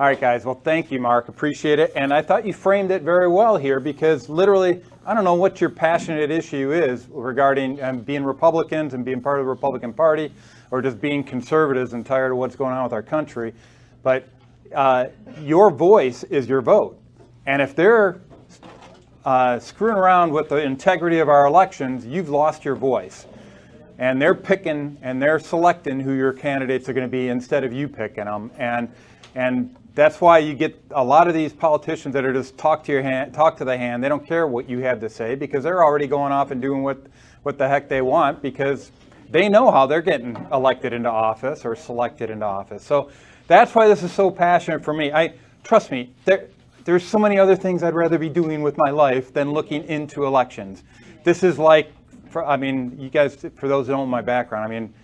All right, guys. Well, thank you, Mark. Appreciate it. And I thought you framed it very well here because literally, I don't know what your passionate issue is regarding being Republicans and being part of the Republican Party, or just being conservatives and tired of what's going on with our country. But your voice is your vote. And if they're screwing around with the integrity of our elections, you've lost your voice. And they're picking and they're selecting who your candidates are going to be instead of you picking them. And that's why you get a lot of these politicians that are just talk to the hand. They don't care what you have to say because they're already going off and doing what the heck they want because they know how they're getting elected into office or selected into office. So that's why this is so passionate for me. Trust me, there's so many other things I'd rather be doing with my life than looking into elections. This is like, you guys, for those who don't know my background,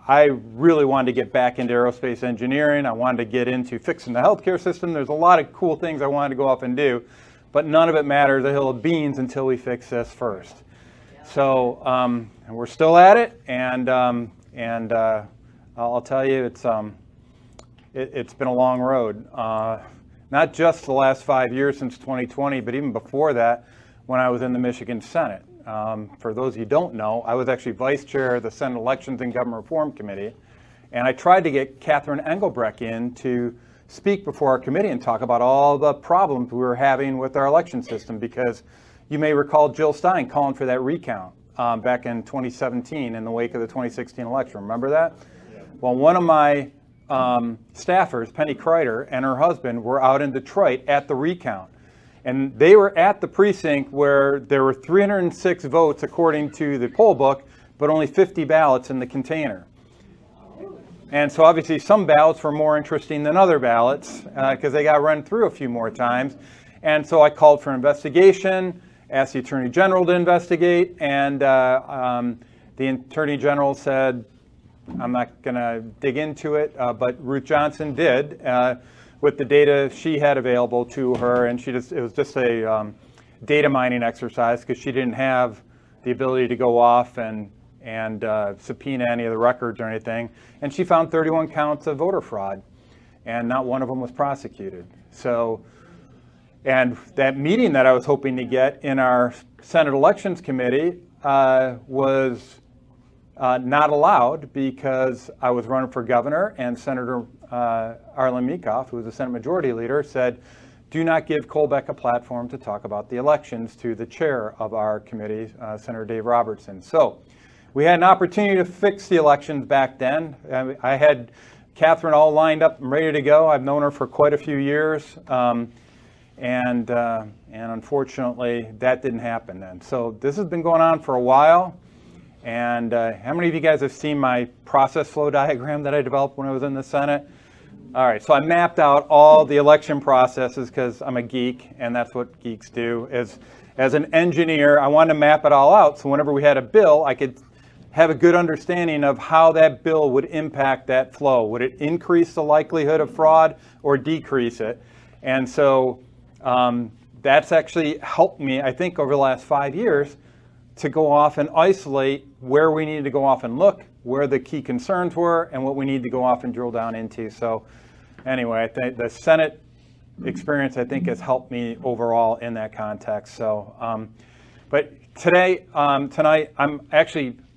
I really wanted to get back into aerospace engineering. I wanted to get into fixing the healthcare system. There's a lot of cool things I wanted to go off and do, but none of it matters a hill of beans until we fix this first. So, and we're still at it, and I'll tell you, it's been a long road. Not just the last 5 years since 2020, but even before that, when I was in the Michigan Senate. For those of you who don't know, I was actually vice chair of the Senate Elections and Government Reform Committee, and I tried to get Catherine Engelbrecht in to speak before our committee and talk about all the problems we were having with our election system, because you may recall Jill Stein calling for that recount back in 2017 in the wake of the 2016 election. Remember that? Yeah. Well, one of my staffers, Penny Kreider, and her husband were out in Detroit at the recount. And they were at the precinct where there were 306 votes according to the poll book, but only 50 ballots in the container. And so obviously some ballots were more interesting than other ballots because they got run through a few more times. And so I called for an investigation, asked the Attorney General to investigate, and the Attorney General said, I'm not going to dig into it, but Ruth Johnson did with the data she had available to her, and it was just a data mining exercise because she didn't have the ability to go off and subpoena any of the records or anything. And she found 31 counts of voter fraud, and not one of them was prosecuted. So, and that meeting that I was hoping to get in our Senate Elections Committee was not allowed because I was running for governor, and Senator Arlen Meekhoff, who was the Senate Majority Leader, said, do not give Colbeck a platform to talk about the elections to the chair of our committee, Senator Dave Robertson. So we had an opportunity to fix the elections back then. I had Catherine all lined up and ready to go. I've known her for quite a few years. And unfortunately, that didn't happen then. So this has been going on for a while. And how many of you guys have seen my process flow diagram that I developed when I was in the Senate? All right, so I mapped out all the election processes because I'm a geek, and that's what geeks do. As an engineer, I wanted to map it all out, so whenever we had a bill, I could have a good understanding of how that bill would impact that flow. Would it increase the likelihood of fraud or decrease it? And so that's actually helped me, I think, over the last 5 years to go off and isolate where we needed to go off and look, where the key concerns were, and what we need to go off and drill down into. So anyway, I think the Senate experience, I think, has helped me overall in that context. So, but tonight, I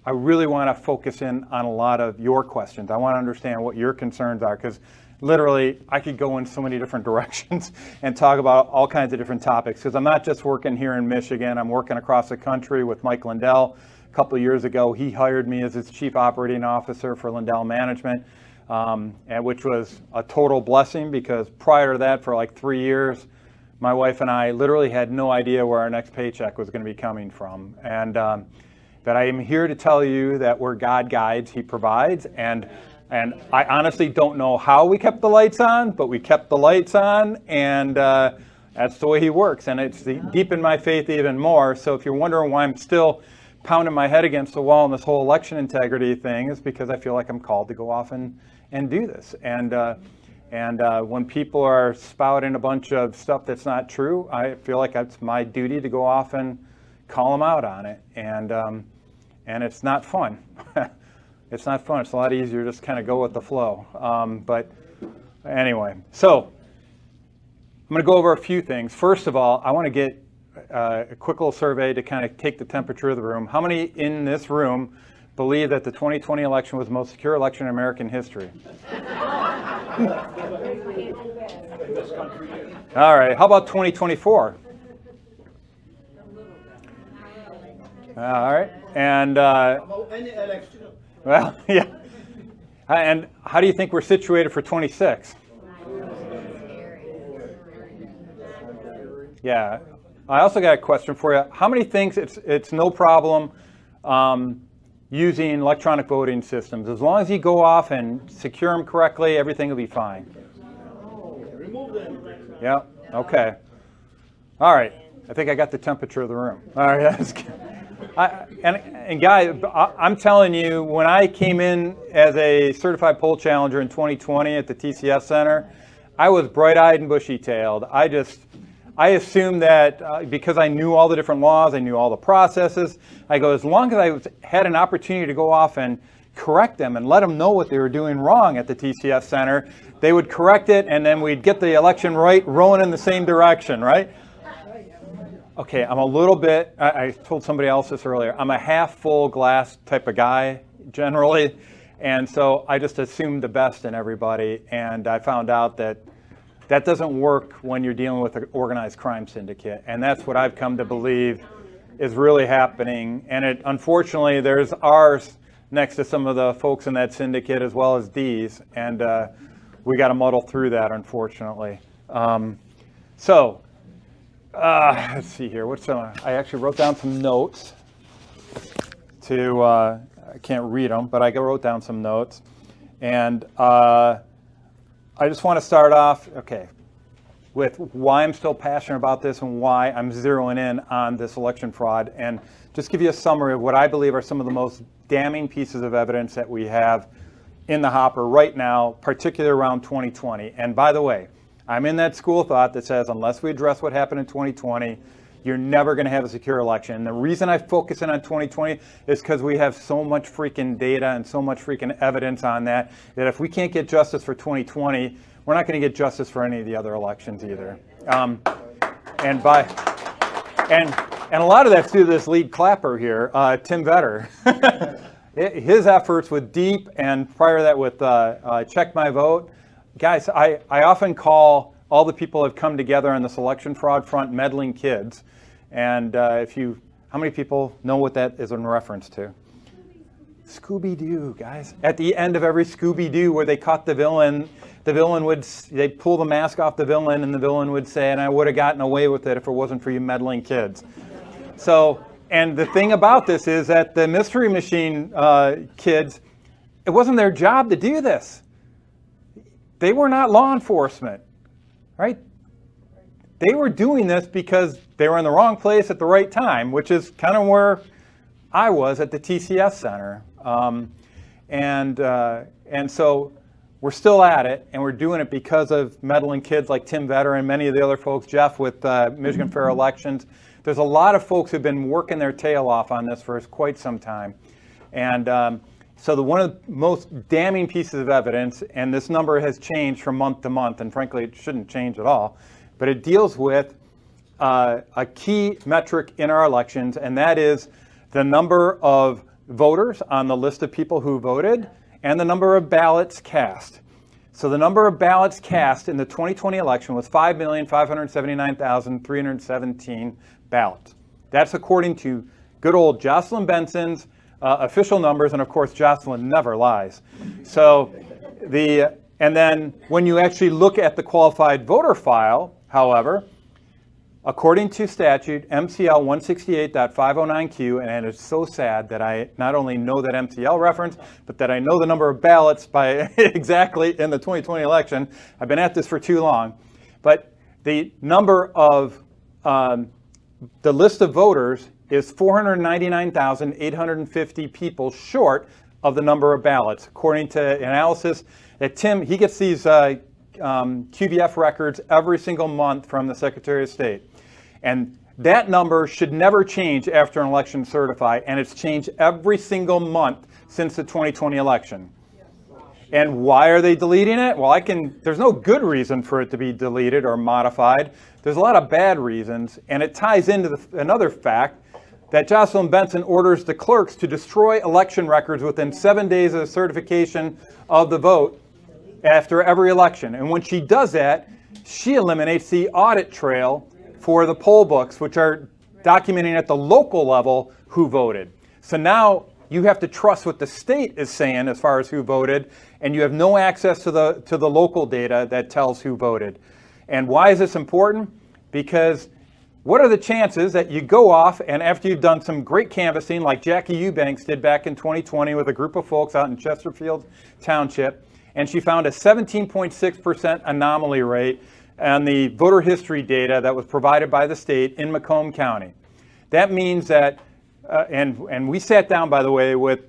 really want to focus in on a lot of your questions. I want to understand what your concerns are, because literally I could go in so many different directions and talk about all kinds of different topics, because I'm not just working here in Michigan. I'm working across the country with Mike Lindell. A couple of years ago, he hired me as his chief operating officer for Lindell Management, which was a total blessing, because prior to that, for like 3 years, my wife and I literally had no idea where our next paycheck was going to be coming from. And but I am here to tell you that where God guides, He provides. And I honestly don't know how we kept the lights on, but we kept the lights on, and that's the way He works. And it's deepened my faith even more. So if you're wondering why I'm still pounding my head against the wall in this whole election integrity thing, is because I feel like I'm called to go off and do this. And when people are spouting a bunch of stuff that's not true, I feel like it's my duty to go off and call them out on it. And it's not fun. It's not fun. It's a lot easier to just kind of go with the flow. But Anyway, so I'm going to go over a few things. First of all, I want to get a quick little survey to kind of take the temperature of the room. How many in this room believe that the 2020 election was the most secure election in American history? All right, how about 2024? All right, and well, yeah. And how do you think we're situated for 26? Yeah. I also got a question for you. How many thinks it's no problem using electronic voting systems? As long as you go off and secure them correctly, everything will be fine. Remove them. Yeah. Okay. All right. I think I got the temperature of the room. All right. That's good. And guys, I'm telling you, when I came in as a certified poll challenger in 2020 at the TCS Center, I was bright-eyed and bushy-tailed. I assumed that because I knew all the different laws, I knew all the processes, I go, as long as I had an opportunity to go off and correct them and let them know what they were doing wrong at the TCS Center, they would correct it, and then we'd get the election right, rolling in the same direction, right? Okay, I'm a little bit, I told somebody else this earlier, I'm a half full glass type of guy, generally, and so I just assumed the best in everybody, and I found out that that doesn't work when you're dealing with an organized crime syndicate, and that's what I've come to believe is really happening, and unfortunately, there's R's next to some of the folks in that syndicate as well as D's, and we got to muddle through that, unfortunately. Let's see here. I actually wrote down some notes I can't read them, but I wrote down some notes. And I just want to start off, with why I'm still passionate about this and why I'm zeroing in on this election fraud, and just give you a summary of what I believe are some of the most damning pieces of evidence that we have in the hopper right now, particularly around 2020. And by the way, I'm in that school of thought that says unless we address what happened in 2020, you're never going to have a secure election. And the reason I focus in on 2020 is because we have so much freaking data and so much freaking evidence on that if we can't get justice for 2020, we're not going to get justice for any of the other elections either. And a lot of that's due to this lead clapper here, Tim Vetter. His efforts with DEEP and prior to that with Check My Vote. Guys, I often call all the people who have come together on this election fraud front meddling kids. And how many people know what that is in reference to? Scooby-Doo, guys. At the end of every Scooby-Doo where they caught the villain they'd pull the mask off the villain and the villain would say, and I would have gotten away with it if it wasn't for you meddling kids. So, and the thing about this is that the Mystery Machine kids, it wasn't their job to do this. They were not law enforcement, right? They were doing this because they were in the wrong place at the right time, which is kind of where I was at the TCS Center. And so we're still at it, and we're doing it because of meddling kids like Tim Vetter and many of the other folks, Jeff with Michigan Fair Elections. There's a lot of folks who've been working their tail off on this for quite some time. And so one of the most damning pieces of evidence, and this number has changed from month to month, and frankly it shouldn't change at all, but it deals with a key metric in our elections, and that is the number of voters on the list of people who voted and the number of ballots cast. So the number of ballots cast in the 2020 election was 5,579,317 ballots. That's according to good old Jocelyn Benson's official numbers, and of course Jocelyn never lies. So and then when you actually look at the qualified voter file, however, according to statute MCL 168.509Q, and it's so sad that I not only know that MCL reference, but that I know the number of ballots by exactly in the 2020 election. I've been at this for too long. But the number of the list of voters is 499,850 people short of the number of ballots, according to analysis that Tim, he gets these QVF records every single month from the Secretary of State. And that number should never change after an election certified, and it's changed every single month since the 2020 election. And why are they deleting it? Well, there's no good reason for it to be deleted or modified. There's a lot of bad reasons, and it ties into another fact that Jocelyn Benson orders the clerks to destroy election records within 7 days of the certification of the vote after every election. And when she does that, she eliminates the audit trail for the poll books, which are documenting at the local level who voted. So now you have to trust what the state is saying as far as who voted, and you have no access to the local data that tells who voted. And why is this important? Because what are the chances that you go off and after you've done some great canvassing like Jackie Eubanks did back in 2020 with a group of folks out in Chesterfield Township, and she found a 17.6% anomaly rate on the voter history data that was provided by the state in Macomb County. That means that, and we sat down, by the way, with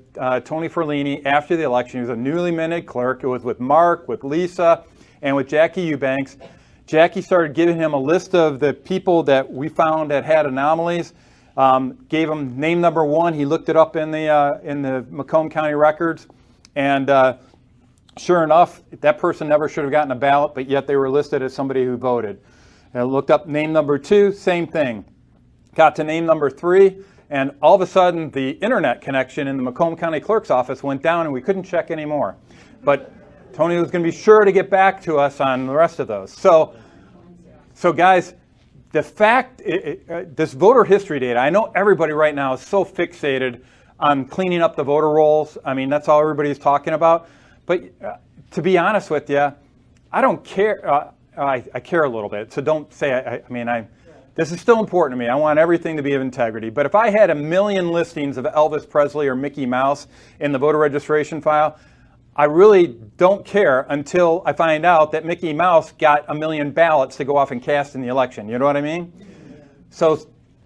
Tony Ferlini after the election. He was a newly minted clerk. It was with Mark, with Lisa, and with Jackie Eubanks. Jackie started giving him a list of the people that we found that had anomalies, gave him name number one. He looked it up in the Macomb County records, and sure enough, that person never should have gotten a ballot, but yet they were listed as somebody who voted. I looked up name number two, same thing. Got to name number three, and all of a sudden the internet connection in the Macomb County Clerk's office went down and we couldn't check anymore. But Tony was going to be sure to get back to us on the rest of those. So guys, the fact, this voter history data, I know everybody right now is so fixated on cleaning up the voter rolls. I mean, that's all everybody's talking about. But to be honest with you, I don't care. I care a little bit, so don't say, this is still important to me. I want everything to be of integrity. But if I had 1 million listings of Elvis Presley or Mickey Mouse in the voter registration file, I really don't care until I find out that Mickey Mouse got 1 million ballots to go off and cast in the election. You know what I mean? So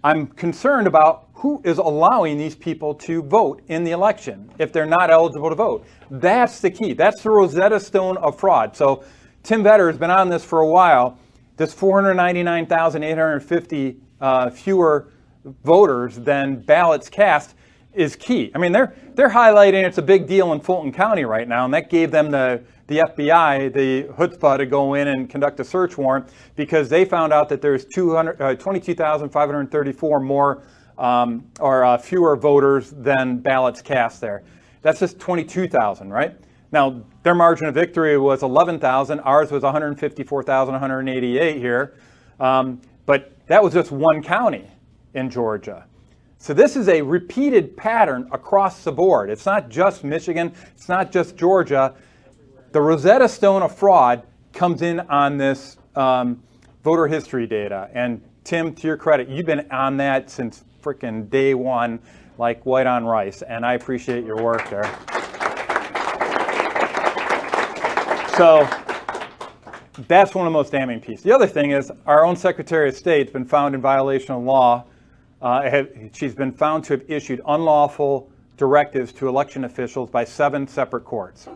I'm concerned about who is allowing these people to vote in the election if they're not eligible to vote. That's the key. That's the Rosetta Stone of fraud. So Tim Vetter has been on this for a while. This 499,850 fewer voters than ballots cast is key. I mean, they're highlighting it's a big deal in Fulton County right now, and that gave them the FBI the chutzpah to go in and conduct a search warrant because they found out that there's 22,534 more or fewer voters than ballots cast there. That's just 22,000, right? Now, their margin of victory was 11,000. Ours was 154,188 here. But that was just one county in Georgia. So this is a repeated pattern across the board. It's not just Michigan. It's not just Georgia. The Rosetta Stone of fraud comes in on this voter history data. And Tim, to your credit, you've been on that since frickin' day one, like white on rice. And I appreciate your work there. So that's one of the most damning pieces. The other thing is our own Secretary of State's been found in violation of law. She's been found to have issued unlawful directives to election officials by 7 separate courts.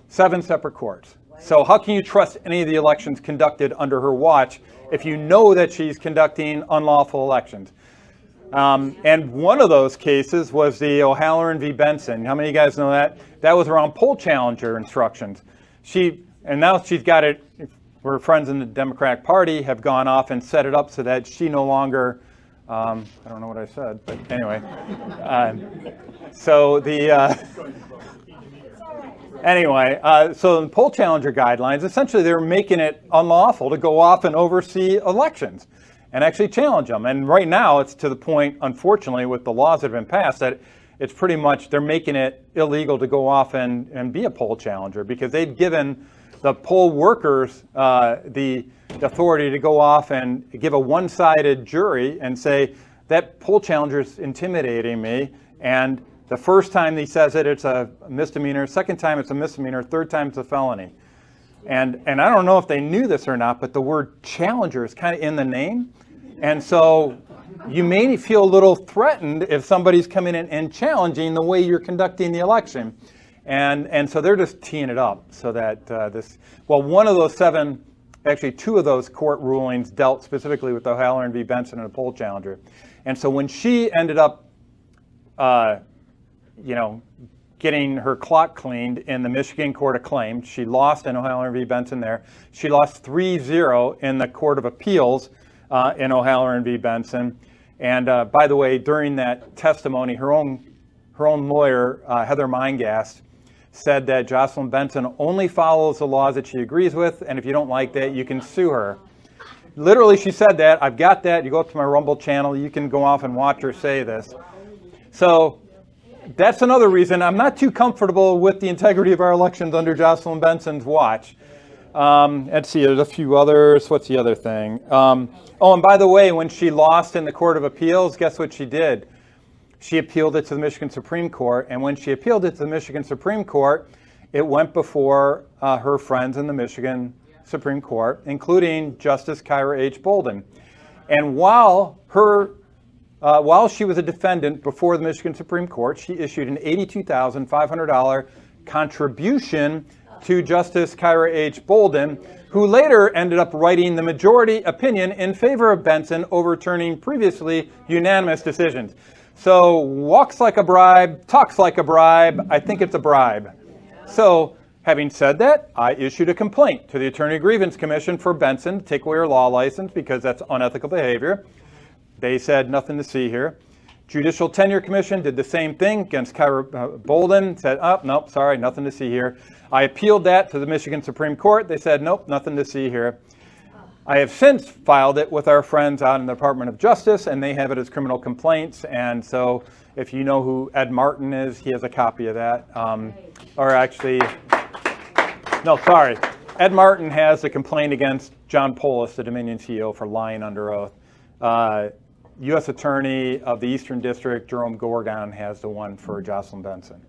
7 separate courts. So how can you trust any of the elections conducted under her watch if you know that she's conducting unlawful elections? And one of those cases was the O'Halloran v. Benson. How many of you guys know that? That was around poll challenger instructions. And now she's got it, her friends in the Democratic Party have gone off and set it up so that she no longer, I don't know what I said, but anyway. So the poll challenger guidelines, essentially they were making it unlawful to go off and oversee elections and actually challenge them. And right now it's to the point, unfortunately, with the laws that have been passed, that it's pretty much, they're making it illegal to go off and be a poll challenger because they've given the poll workers the authority to go off and give a one-sided jury and say, that poll challenger is intimidating me, and the first time he says it, it's a misdemeanor, second time it's a misdemeanor, third time it's a felony. And I don't know if they knew this or not, but the word challenger is kind of in the name, and so you may feel a little threatened if somebody's coming in and challenging the way you're conducting the election. And so they're just teeing it up so that one of those 7, actually 2 of those court rulings dealt specifically with O'Halloran v. Benson and a poll challenger. And so when she ended up, getting her clock cleaned in the Michigan Court of Claims. She lost in O'Halloran v. Benson there. She lost 3-0 in the Court of Appeals in O'Halloran v. Benson. And by the way, during that testimony, her own lawyer, Heather Meingast, said that Jocelyn Benson only follows the laws that she agrees with, and if you don't like that, you can sue her. Literally, she said that. I've got that. You go up to my Rumble channel, you can go off and watch her say this. So that's another reason I'm not too comfortable with the integrity of our elections under Jocelyn Benson's watch. Let's see, there's a few others. What's the other thing? Oh, and by the way, when she lost in the Court of Appeals, guess what she did? She appealed it to the Michigan Supreme Court, and when she appealed it to the Michigan Supreme Court, it went before her friends in the Michigan Supreme Court, including Justice Kyra H. Bolden. And while she was a defendant before the Michigan Supreme Court, she issued an $82,500 contribution to Justice Kyra H. Bolden, who later ended up writing the majority opinion in favor of Benson, overturning previously unanimous decisions. So, walks like a bribe, talks like a bribe, I think it's a bribe. So, having said that, I issued a complaint to the Attorney Grievance Commission for Benson to take away her law license because that's unethical behavior. They said nothing to see here. Judicial Tenure Commission did the same thing against Kyra Bolden, said, oh, nope, sorry, nothing to see here. I appealed that to the Michigan Supreme Court. They said, nope, nothing to see here. I have since filed it with our friends out in the Department of Justice, and they have it as criminal complaints. And so if you know who Ed Martin is, he has a copy of that. Ed Martin has a complaint against John Polis, the Dominion CEO, for lying under oath. U.S. Attorney of the Eastern District, Jerome Gorgon, has the one for Jocelyn Benson.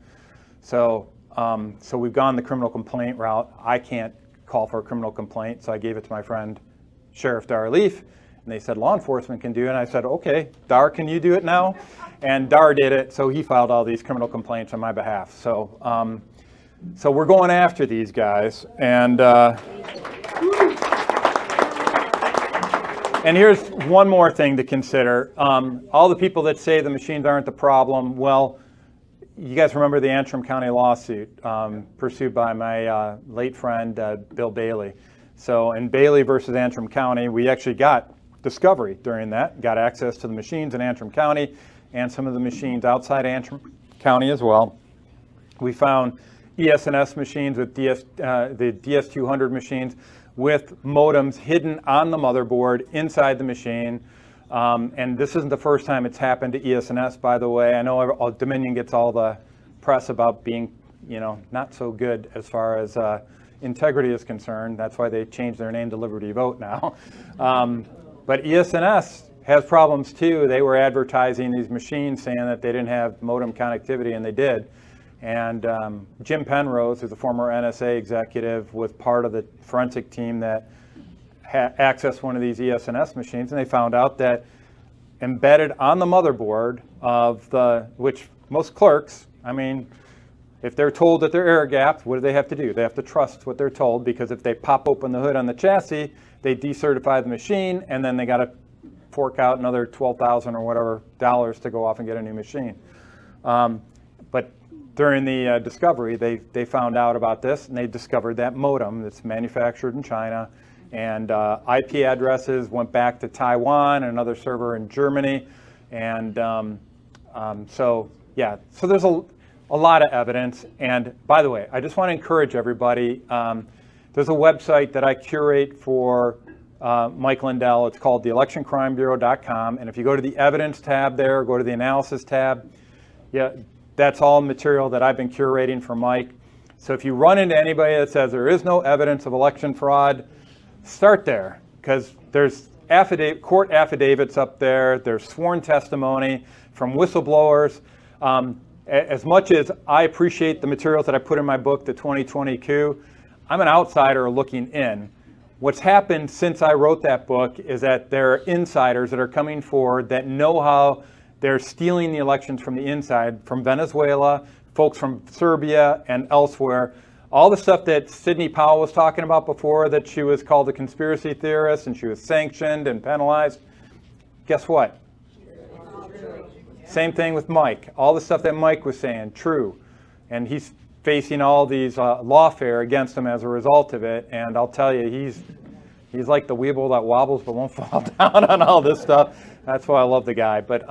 So we've gone the criminal complaint route. I can't call for a criminal complaint, so I gave it to my friend, Sheriff Dar Leaf, and they said law enforcement can do it. And I said, okay, Dar, can you do it now? And Dar did it, so he filed all these criminal complaints on my behalf. So we're going after these guys. And here's one more thing to consider. All the people that say the machines aren't the problem, well, you guys remember the Antrim County lawsuit pursued by my late friend, Bill Bailey. So in Bailey versus Antrim County, we actually got discovery during that, got access to the machines in Antrim County and some of the machines outside Antrim County as well. We found ES&S machines with the DS200 machines with modems hidden on the motherboard inside the machine. And this isn't the first time it's happened to ES&S, by the way. I know Dominion gets all the press about being, not so good as far as integrity is concerned. That's why they changed their name to Liberty Vote now. But ES&S has problems too. They were advertising these machines saying that they didn't have modem connectivity, and they did. And Jim Penrose, who's a former NSA executive, was part of the forensic team that accessed one of these ES&S machines, and they found out that embedded on the motherboard which most clerks, if they're told that they're air-gapped, what do they have to do? They have to trust what they're told, because if they pop open the hood on the chassis, they decertify the machine, and then they got to fork out another $12,000 or whatever dollars to go off and get a new machine. But during the discovery, they found out about this, and they discovered that modem that's manufactured in China, and IP addresses went back to Taiwan and another server in Germany. And so there's a lot of evidence. And by the way, I just want to encourage everybody. There's a website that I curate for Mike Lindell. It's called theelectioncrimebureau.com. And if you go to the evidence tab there, go to the analysis tab, that's all material that I've been curating for Mike. So if you run into anybody that says there is no evidence of election fraud, start there, because there's court affidavits up there. There's sworn testimony from whistleblowers. As much as I appreciate the materials that I put in my book, The 2020 Coup, I'm an outsider looking in. What's happened since I wrote that book is that there are insiders that are coming forward that know how they're stealing the elections from the inside, from Venezuela, folks from Serbia, and elsewhere. All the stuff that Sidney Powell was talking about before, that she was called a conspiracy theorist and she was sanctioned and penalized. Guess what? Same thing with Mike. All the stuff that Mike was saying, true. and he's facing all these lawfare against him as a result of it. And I'll tell you, he's like the weeble that wobbles but won't fall down on all this stuff. That's why I love the guy. But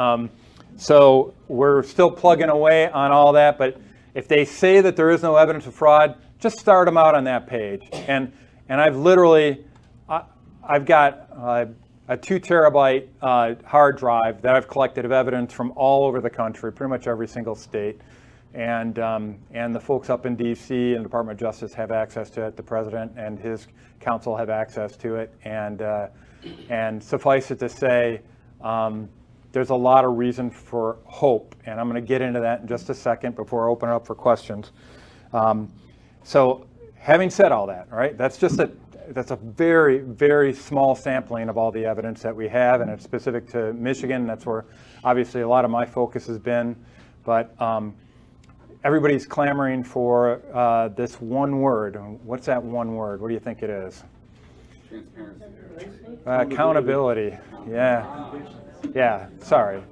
so we're still plugging away on all that. But if they say that there is no evidence of fraud, just start them out on that page. And I've literally, I've got a 2 terabyte hard drive that I've collected of evidence from all over the country, pretty much every single state. And the folks up in D.C. and the Department of Justice have access to it. The president and his counsel have access to it. And suffice it to say, there's a lot of reason for hope. And I'm going to get into that in just a second before I open it up for questions. So having said all that, right, that's a very, very small sampling of all the evidence that we have, and it's specific to Michigan. That's where obviously a lot of my focus has been. But everybody's clamoring for this one word. What's that one word? What do you think it is? Transparency. Accountability. Yeah. Yeah, sorry.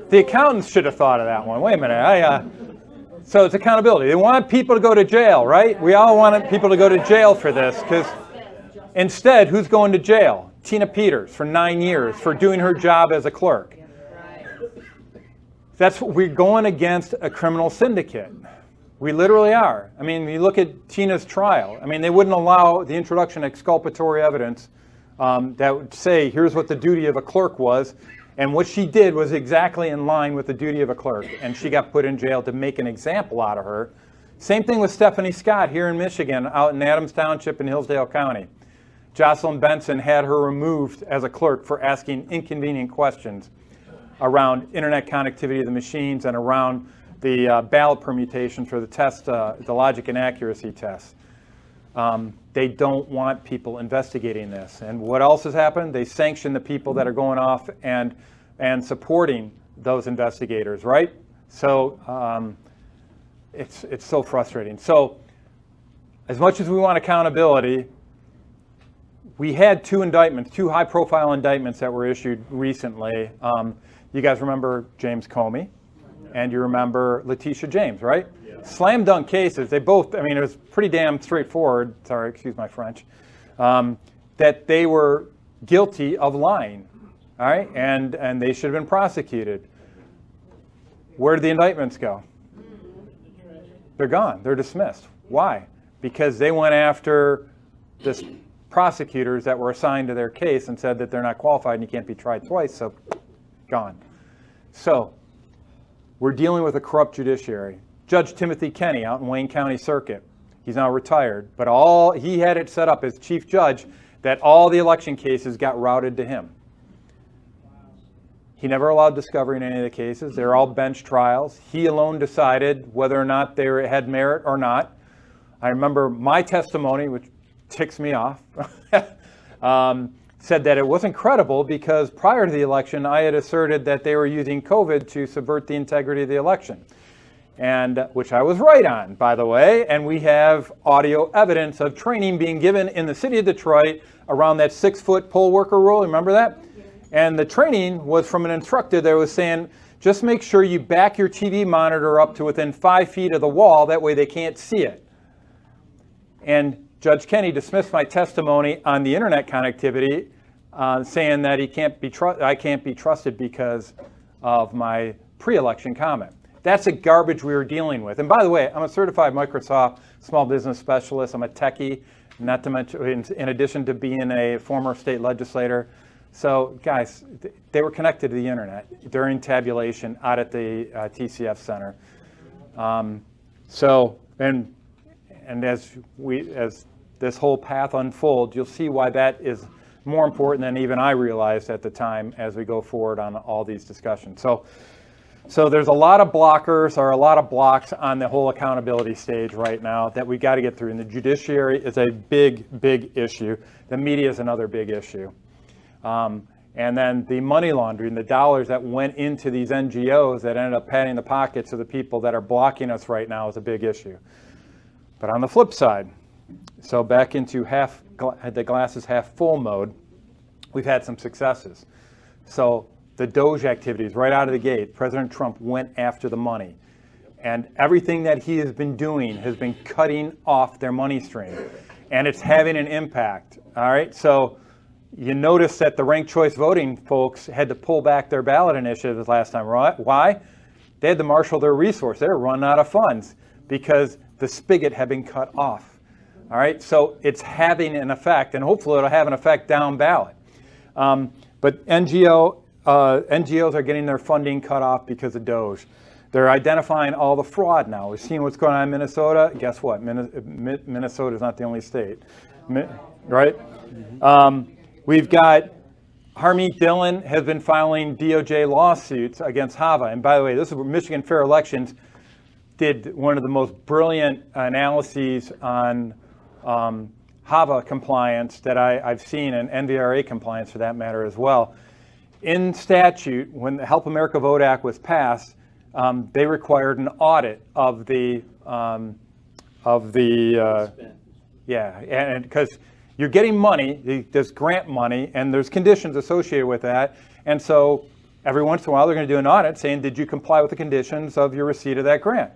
The accountants should have thought of that one. Wait a minute. So it's accountability. They want people to go to jail, right? We all want people to go to jail for this, because instead, who's going to jail? Tina Peters for 9 years for doing her job as a clerk. That's what we're going against, a criminal syndicate. We literally are. I mean, you look at Tina's trial. I mean, they wouldn't allow the introduction of exculpatory evidence that would say, here's what the duty of a clerk was. And what she did was exactly in line with the duty of a clerk. And she got put in jail to make an example out of her. Same thing with Stephanie Scott here in Michigan, out in Adams Township in Hillsdale County. Jocelyn Benson had her removed as a clerk for asking inconvenient questions around internet connectivity of the machines and around the ballot permutations for the test, the logic and accuracy tests. They don't want people investigating this. And what else has happened? They sanction the people that are going off and supporting those investigators, right? So it's so frustrating. So as much as we want accountability, we had 2 indictments, 2 high-profile indictments that were issued recently. You guys remember James Comey, and you remember Letitia James, right? Yeah. Slam dunk cases. They both, I mean, it was pretty damn straightforward, sorry, excuse my French, that they were guilty of lying, all right? And they should have been prosecuted. Where did the indictments go? They're gone. They're dismissed. Why? Because they went after this prosecutors that were assigned to their case and said that they're not qualified and you can't be tried twice, so gone. So we're dealing with a corrupt judiciary. Judge Timothy Kenny out in Wayne County Circuit, he's now retired, but he had it set up as chief judge that all the election cases got routed to him. He never allowed discovery in any of the cases. They're all bench trials. He alone decided whether or not they had merit or not. I remember my testimony, which ticks me off, said that it wasn't credible because prior to the election, I had asserted that they were using COVID to subvert the integrity of the election, and which I was right on, by the way. And we have audio evidence of training being given in the city of Detroit around that 6-foot poll worker rule. Remember that? And the training was from an instructor that was saying, just make sure you back your TV monitor up to within 5 feet of the wall. That way they can't see it. And Judge Kenny dismissed my testimony on the internet connectivity, saying that I can't be trusted because of my pre-election comment. That's a garbage we were dealing with. And by the way, I'm a certified Microsoft small business specialist. I'm a techie, not to mention, in addition to being a former state legislator. So guys, they were connected to the internet during tabulation out at the TCF Center. And as this whole path unfolds, you'll see why that is more important than even I realized at the time as we go forward on all these discussions. So there's a lot of blockers or a lot of blocks on the whole accountability stage right now that we got to get through. And the judiciary is a big, big issue. The media is another big issue. And then the money laundering, the dollars that went into these NGOs that ended up padding the pockets of the people that are blocking us right now is a big issue. But on the flip side, so back into the glass is half full mode, we've had some successes. So the Doge activities right out of the gate, President Trump went after the money. And everything that he has been doing has been cutting off their money stream. And it's having an impact. All right, so you notice that the ranked choice voting folks had to pull back their ballot initiatives last time. Why? They had to marshal their resources. They were running out of funds because the spigot had been cut off. All right, so it's having an effect, and hopefully it'll have an effect down ballot. But NGOs are getting their funding cut off because of DOGE. They're identifying all the fraud now. We've seen what's going on in Minnesota. Guess what? Minnesota is not the only state, right? We've got Harmeet Dillon has been filing DOJ lawsuits against HAVA. And by the way, this is where Michigan Fair Elections did one of the most brilliant analyses on HAVA compliance that I've seen, and NVRA compliance for that matter as well. In statute, when the Help America Vote Act was passed, they required an audit of the yeah, and because you're getting money, there's grant money, and there's conditions associated with that, and so every once in a while they're going to do an audit saying, did you comply with the conditions of your receipt of that grant?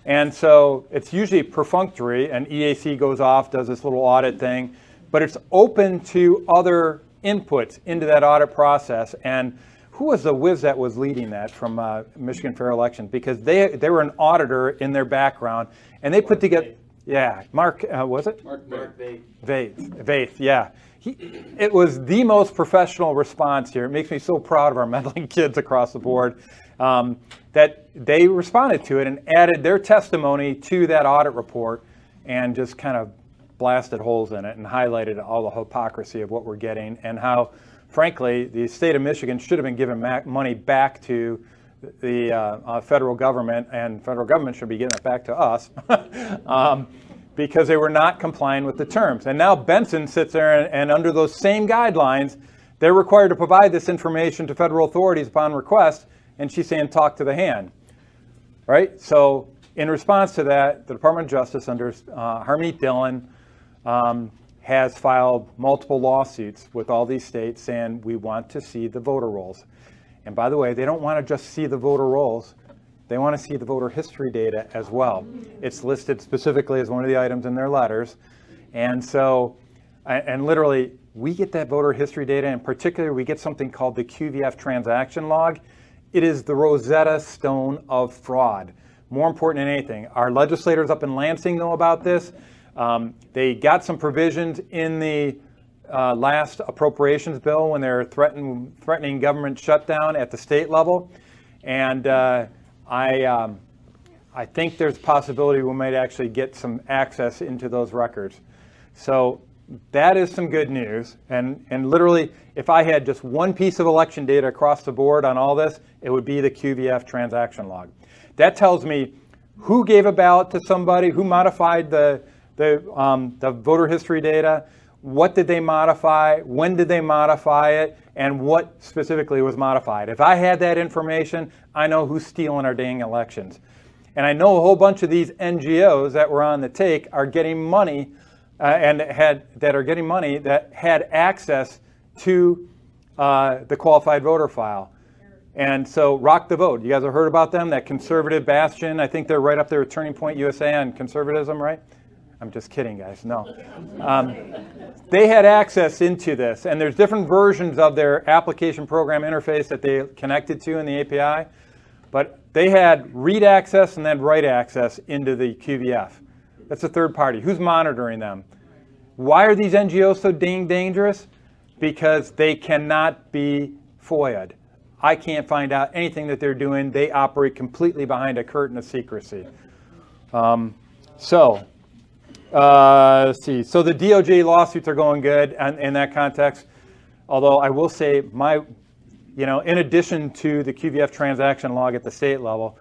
And so it's usually perfunctory, and EAC goes off, does this little audit thing, but it's open to other inputs into that audit process. And who was the whiz that was leading that from Michigan Fair Elections? Because they were an auditor in their background, and they put together, yeah, Mark, was it? Mark Vaith, yeah. It was the most professional response here. It makes me so proud of our meddling kids across the board that they responded to it and added their testimony to that audit report and just kind of blasted holes in it and highlighted all the hypocrisy of what we're getting and how, frankly, the state of Michigan should have been giving money back to the federal government, and federal government should be giving it back to us because they were not complying with the terms. And now Benson sits there and under those same guidelines, they're required to provide this information to federal authorities upon request, and she's saying talk to the hand, right? So in response to that, the Department of Justice under Harmeet Dillon has filed multiple lawsuits with all these states saying we want to see the voter rolls. And by the way, they don't want to just see the voter rolls. They want to see the voter history data as well. It's listed specifically as one of the items in their letters. And so, and literally, we get that voter history data, and particularly we get something called the QVF transaction log. It is the Rosetta Stone of fraud. More important than anything, our legislators up in Lansing know about this. They got some provisions in the last appropriations bill when they're threatening government shutdown at the state level. And I think there's a possibility we might actually get some access into those records. So that is some good news. And literally, if I had just one piece of election data across the board on all this, it would be the QVF transaction log. That tells me who gave a ballot to somebody, who modified the voter history data, what did they modify, when did they modify it, and what specifically was modified. If I had that information, I know who's stealing our dang elections. And I know a whole bunch of these NGOs that were on the take are getting money that had access to the qualified voter file. And so Rock the Vote, you guys have heard about them, that conservative bastion. I think they're right up there with Turning Point USA on conservatism, right? I'm just kidding, guys, no. They had access into this, and there's different versions of their application program interface that they connected to in the API, but they had read access and then write access into the QVF. That's a third party. Who's monitoring them? Why are these NGOs so dang dangerous? Because they cannot be FOIA'd. I can't find out anything that they're doing. They operate completely behind a curtain of secrecy. Let's see. So the DOJ lawsuits are going good in that context. Although I will say in addition to the QVF transaction log at the state level,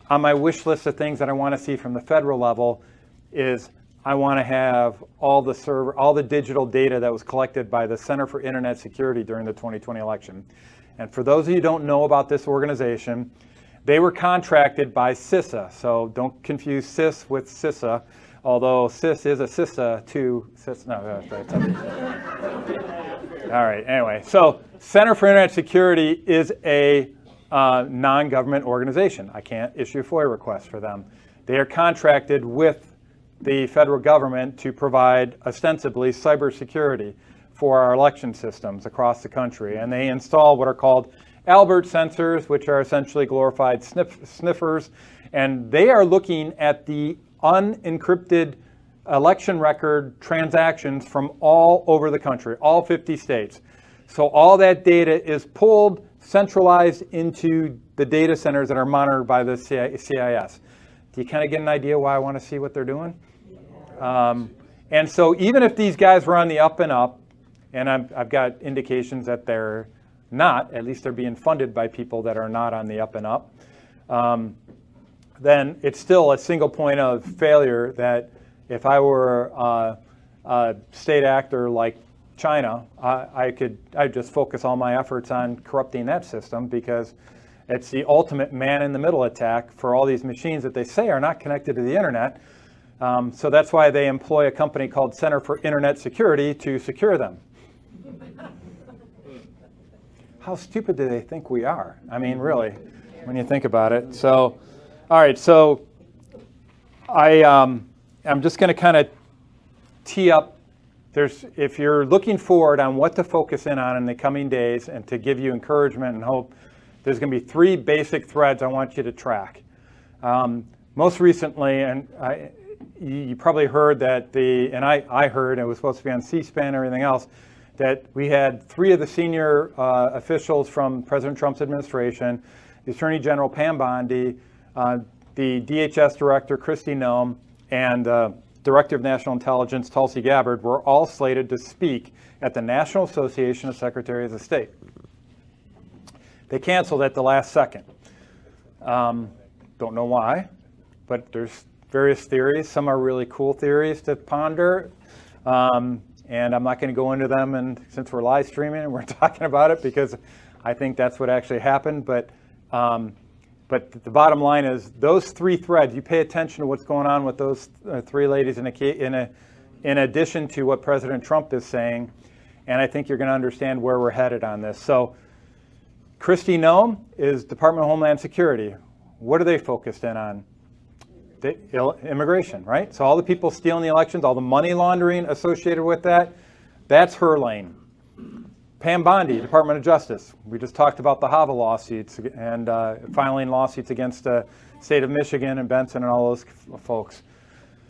on my wish list of things that I want to see from the federal level is I want to have all the digital data that was collected by the Center for Internet Security during the 2020 election. And for those of you who don't know about this organization, they were contracted by CISA. So don't confuse CIS with CISA. Although CIS is a CISA to CIS, no, that's right. All right, anyway. So Center for Internet Security is a non-government organization. I can't issue a FOIA request for them. They are contracted with the federal government to provide ostensibly cybersecurity for our election systems across the country. And they install what are called Albert sensors, which are essentially glorified sniffers. And they are looking at the unencrypted election record transactions from all over the country, all 50 states. So all that data is pulled, centralized into the data centers that are monitored by the CIS. Do you kind of get an idea why I want to see what they're doing? And so even if these guys were on the up and up, and I've got indications that they're not, at least they're being funded by people that are not on the up and up, then it's still a single point of failure that if I were a state actor like China, I'd just focus all my efforts on corrupting that system, because it's the ultimate man-in-the-middle attack for all these machines that they say are not connected to the internet. So that's why they employ a company called Center for Internet Security to secure them. How stupid do they think we are? I mean, really, when you think about it. So, all right, so I'm just going to kind of tee up. If you're looking forward on what to focus in on in the coming days and to give you encouragement and hope, there's going to be 3 basic threads I want you to track. Most recently, and you probably heard that I heard, it was supposed to be on C-SPAN and everything else, that we had 3 of the senior officials from President Trump's administration, the Attorney General Pam Bondi, the DHS Director Kristi Noem, and Director of National Intelligence Tulsi Gabbard were all slated to speak at the National Association of Secretaries of State. They canceled at the last second. Don't know why, but there's various theories. Some are really cool theories to ponder. And I'm not going to go into them, and since we're live streaming and we're talking about it, because I think that's what actually happened. But the bottom line is those 3 threads. You pay attention to what's going on with those 3 ladies in addition to what President Trump is saying, and I think you're going to understand where we're headed on this. So, Kristi Noem is Department of Homeland Security. What are they focused in on? Immigration, right? So all the people stealing the elections, all the money laundering associated with that, that's her lane. Pam Bondi, Department of Justice. We just talked about the HAVA lawsuits and filing lawsuits against the state of Michigan and Benson and all those folks.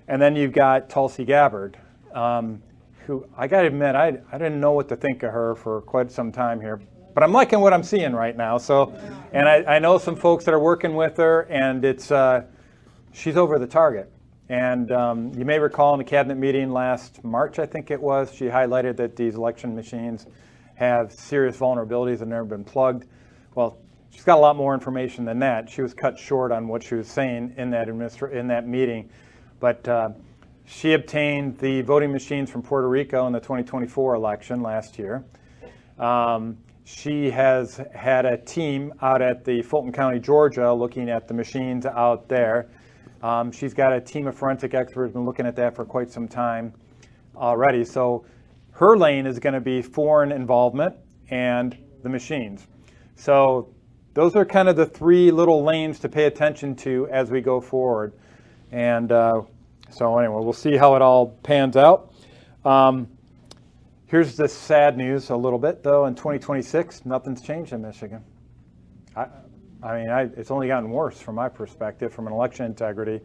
And then you've got Tulsi Gabbard, who I got to admit, I didn't know what to think of her for quite some time here. But I'm liking what I'm seeing right now. So, and I know some folks that are working with her, and it's she's over the target. And you may recall in a cabinet meeting last March, I think it was, she highlighted that these election machines have serious vulnerabilities that have never been plugged. Well, she's got a lot more information than that. She was cut short on what she was saying in that meeting. But she obtained the voting machines from Puerto Rico in the 2024 election last year. She has had a team out at the Fulton County, Georgia, looking at the machines out there. She's got a team of forensic experts been looking at that for quite some time already. So her lane is going to be foreign involvement and the machines. So those are kind of the 3 little lanes to pay attention to as we go forward. And so anyway, we'll see how it all pans out. Here's the sad news a little bit, though. In 2026, nothing's changed in Michigan. It's only gotten worse from my perspective, from an election integrity,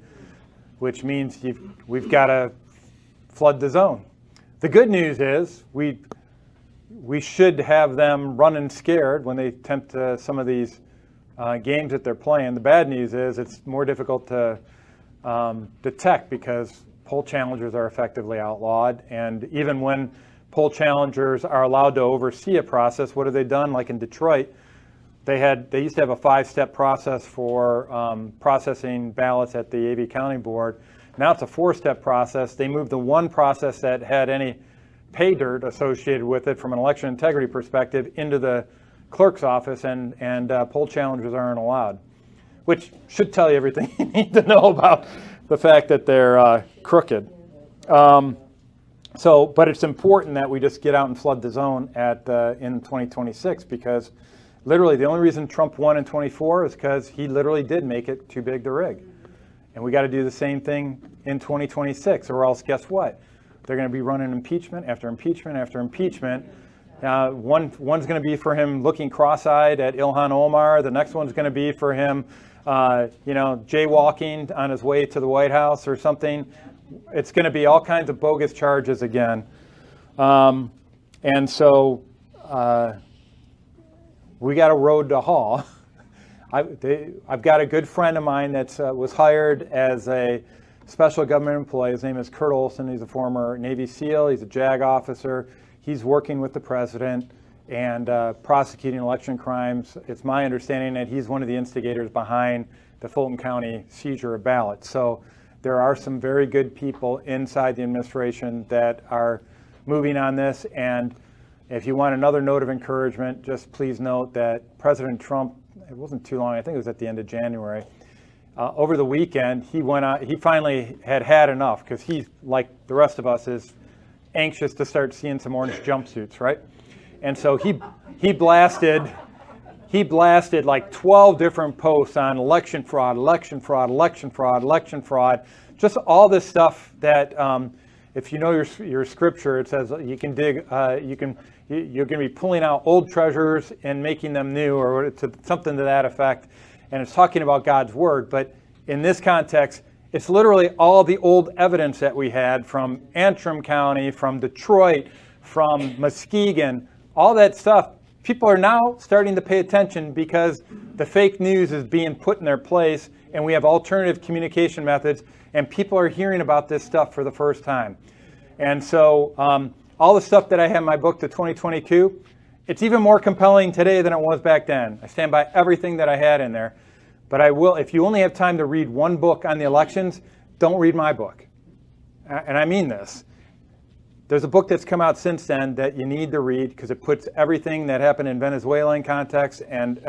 which means we've got to flood the zone. The good news is we should have them running scared when they attempt some of these games that they're playing. The bad news is it's more difficult to detect because poll challengers are effectively outlawed, and even when poll challengers are allowed to oversee a process, what have they done? Like in Detroit, they used to have a 5-step process for processing ballots at the AV County Board. Now it's a 4-step process. They moved the one process that had any pay dirt associated with it from an election integrity perspective into the clerk's office, and poll challengers aren't allowed, which should tell you everything you need to know about the fact that they're crooked. But it's important that we just get out and flood the zone in 2026, because Literally, the only reason Trump won in 24 is because he literally did make it too big to rig. And we got to do the same thing in 2026, or else guess what? They're going to be running impeachment after impeachment after impeachment. One's going to be for him looking cross-eyed at Ilhan Omar. The next one's going to be for him, jaywalking on his way to the White House or something. It's going to be all kinds of bogus charges again. And so we got a road to haul. I've got a good friend of mine that was hired as a special government employee. His name is Kurt Olson. He's a former Navy SEAL. He's a JAG officer. He's working with the president and prosecuting election crimes. It's my understanding that he's one of the instigators behind the Fulton County seizure of ballots. So there are some very good people inside the administration that are moving on this. And if you want another note of encouragement, just please note that President Trump, it wasn't too long, I think it was at the end of January, over the weekend, he went out, he finally had enough, because he, like the rest of us, is anxious to start seeing some orange jumpsuits, right? And so he blasted like 12 different posts on election fraud, election fraud, election fraud, election fraud, just all this stuff that if you know your scripture, it says you can dig, you're going to be pulling out old treasures and making them new, or something to that effect. And it's talking about God's word. But in this context, it's literally all the old evidence that we had from Antrim County, from Detroit, from Muskegon, all that stuff. People are now starting to pay attention because the fake news is being put in their place, and we have alternative communication methods, and people are hearing about this stuff for the first time. And so all the stuff that I have in my book, The 2022, it's even more compelling today than it was back then. I stand by everything that I had in there. But I will, if you only have time to read one book on the elections, don't read my book. And I mean this. There's a book that's come out since then that you need to read because it puts everything that happened in Venezuela in context, and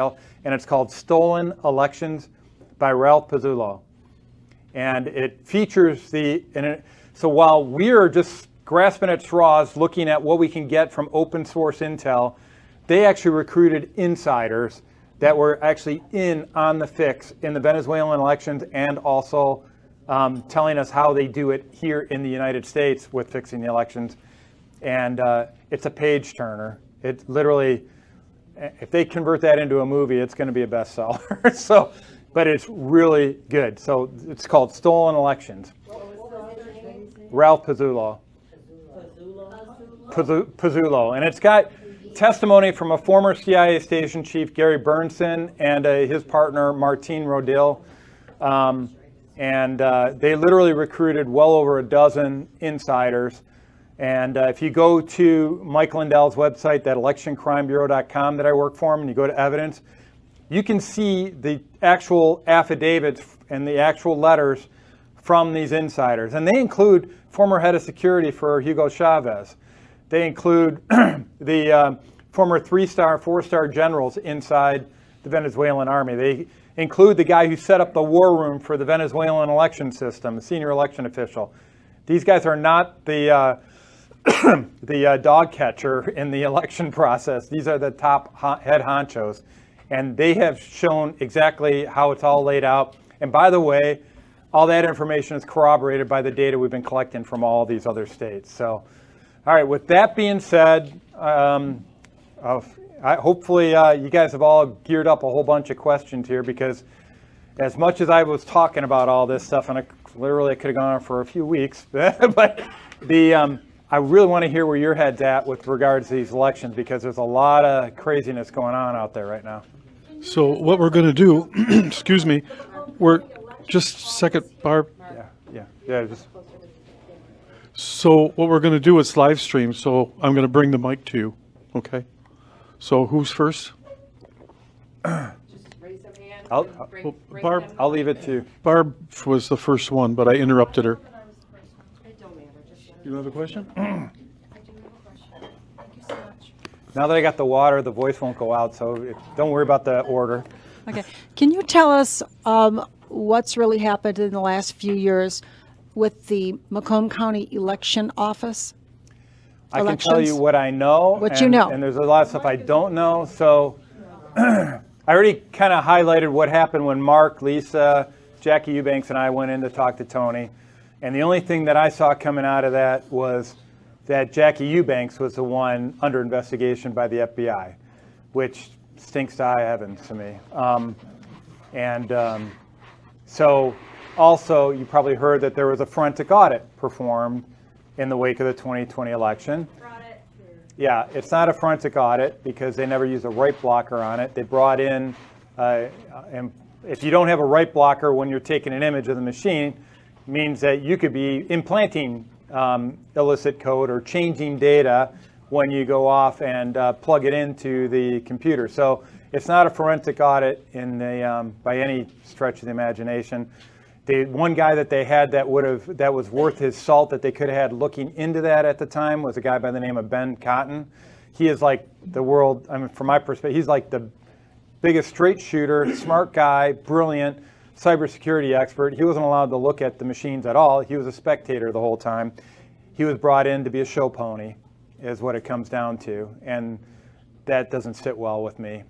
it's called Stolen Elections by Ralph Pezullo. And it features so while we're just grasping at straws, looking at what we can get from open source intel, they actually recruited insiders that were actually on the fix in the Venezuelan elections, and also telling us how they do it here in the United States with fixing the elections. And it's a page turner. It literally, if they convert that into a movie, it's going to be a bestseller. But it's really good. So it's called Stolen Elections. Ralph Pezullo. Pezullo. And it's got testimony from a former CIA station chief, Gary Bernson, and his partner, Martine Rodil. And they literally recruited well over a dozen insiders. And if you go to Mike Lindell's website, that electioncrimebureau.com that I work for him, and you go to evidence, you can see the actual affidavits and the actual letters from these insiders. And they include former head of security for Hugo Chavez. They include the former 3-star, 4-star generals inside the Venezuelan army. They include the guy who set up the war room for the Venezuelan election system, the senior election official. These guys are not the dog catcher in the election process. These are the top head honchos. And they have shown exactly how it's all laid out. And by the way, all that information is corroborated by the data we've been collecting from all these other states. So, all right, with that being said, hopefully you guys have all geared up a whole bunch of questions here, because as much as I was talking about all this stuff, and I literally could have gone on for a few weeks, but I really want to hear where your head's at with regards to these elections, because there's a lot of craziness going on out there right now. So what we're going to do, excuse me, we're just a second, Barb. Yeah. Just. So what we're going to do is live stream. So I'm going to bring the mic to you. Okay. So who's first? Just raise your hand. Barb, I'll leave it to you. Barb was the first one, but I interrupted her. It don't matter. Just You have a question? I do have a question. Thank you so much. Now that I got the water, the voice won't go out, so don't worry about the order. Okay. Can you tell us what's really happened in the last few years with the Macomb County Election Office? I can tell you what I know. What you know. And there's a lot of stuff I don't know. So I already kind of highlighted what happened when Mark, Lisa, Jackie Eubanks, and I went in to talk to Tony. And the only thing that I saw coming out of that was that Jackie Eubanks was the one under investigation by the FBI, which stinks to high heavens to me. So also, you probably heard that there was a forensic audit performed in the wake of the 2020 election. Yeah, it's not a forensic audit because they never used a write blocker on it. They brought in, and if you don't have a write blocker when you're taking an image of the machine, it means that you could be implanting illicit code or changing data when you go off and plug it into the computer. So it's not a forensic audit in the, by any stretch of the imagination. The one guy that they had that was worth his salt that they could have had looking into that at the time was a guy by the name of Ben Cotton. He is like the world, I mean, from my perspective, he's like the biggest straight shooter, smart guy, brilliant cybersecurity expert. He wasn't allowed to look at the machines at all. He was a spectator the whole time. He was brought in to be a show pony, is what it comes down to, and that doesn't sit well with me.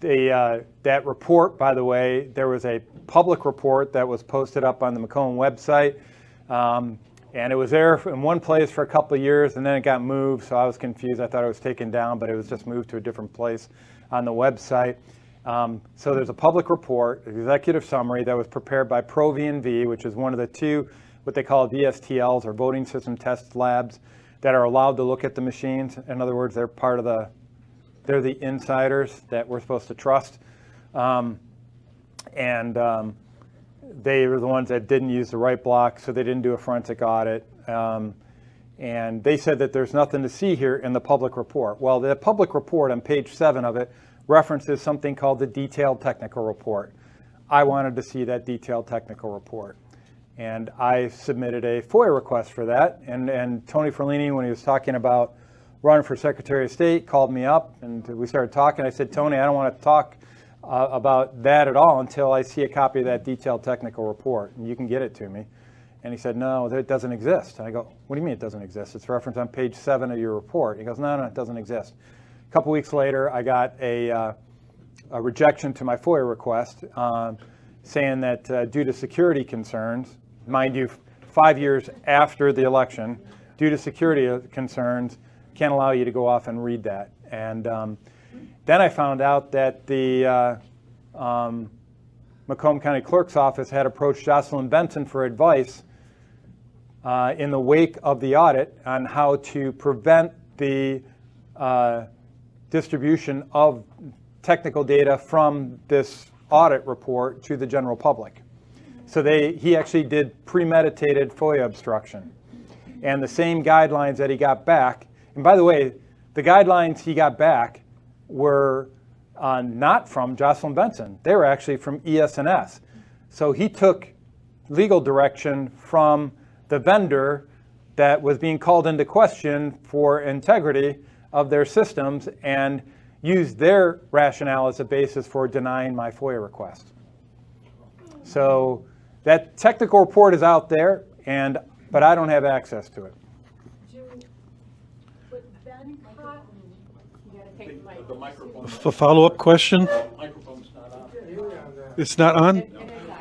That report, by the way, there was a public report that was posted up on the Macomb website, and it was there in one place for a couple of years, and then it got moved, so I was confused. I thought it was taken down, but it was just moved to a different place on the website. So there's a public report, executive summary, that was prepared by ProV&V, which is one of the two, what they call VSTLs, or voting system test labs, that are allowed to look at the machines. In other words, they're part of they're the insiders that we're supposed to trust. They were the ones that didn't use the write block, so they didn't do a forensic audit. And they said that there's nothing to see here in the public report. Well, the public report on page 7 of it references something called the detailed technical report. I wanted to see that detailed technical report. And I submitted a FOIA request for that. And Tony Ferlini, when he was talking about running for Secretary of State, called me up and we started talking. I said, Tony, I don't want to talk about that at all until I see a copy of that detailed technical report, and you can get it to me. And he said, no, it doesn't exist. And I go, what do you mean it doesn't exist? It's referenced on page 7 of your report. He goes, no, it doesn't exist. A couple weeks later, I got a rejection to my FOIA request saying that due to security concerns, mind you, 5 years after the election, due to security concerns, can't allow you to go off and read that. And then I found out that the Macomb County Clerk's Office had approached Jocelyn Benson for advice in the wake of the audit on how to prevent the distribution of technical data from this audit report to the general public. So he actually did premeditated FOIA obstruction. And the same guidelines that he got back, and by the way, the guidelines he got back were not from Jocelyn Benson. They were actually from ES&S. So he took legal direction from the vendor that was being called into question for integrity of their systems and used their rationale as a basis for denying my FOIA request. So that technical report is out there, but I don't have access to it. The microphone. A follow-up question? Microphone's not on. It's not on?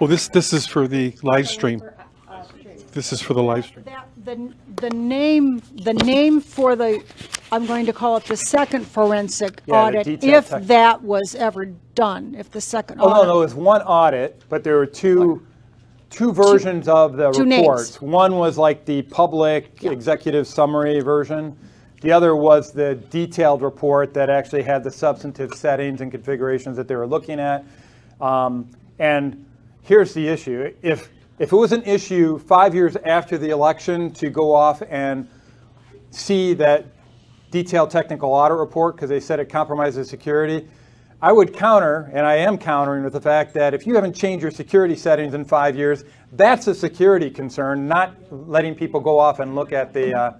Well, this is for the live stream. This is for the live stream. The name for the, I'm going to call it the second forensic the audit, detailed if tech- that was ever done, if the second Oh, audit. no, it was one audit, but there were two versions of the two names. reports. One was like the public executive summary version. The other was the detailed report that actually had the substantive settings and configurations that they were looking at. And here's the issue. If it was an issue 5 years after the election to go off and see that detailed technical audit report because they said it compromises security, I would counter, and I am countering with the fact that if you haven't changed your security settings in 5 years, that's a security concern, not letting people go off and look at the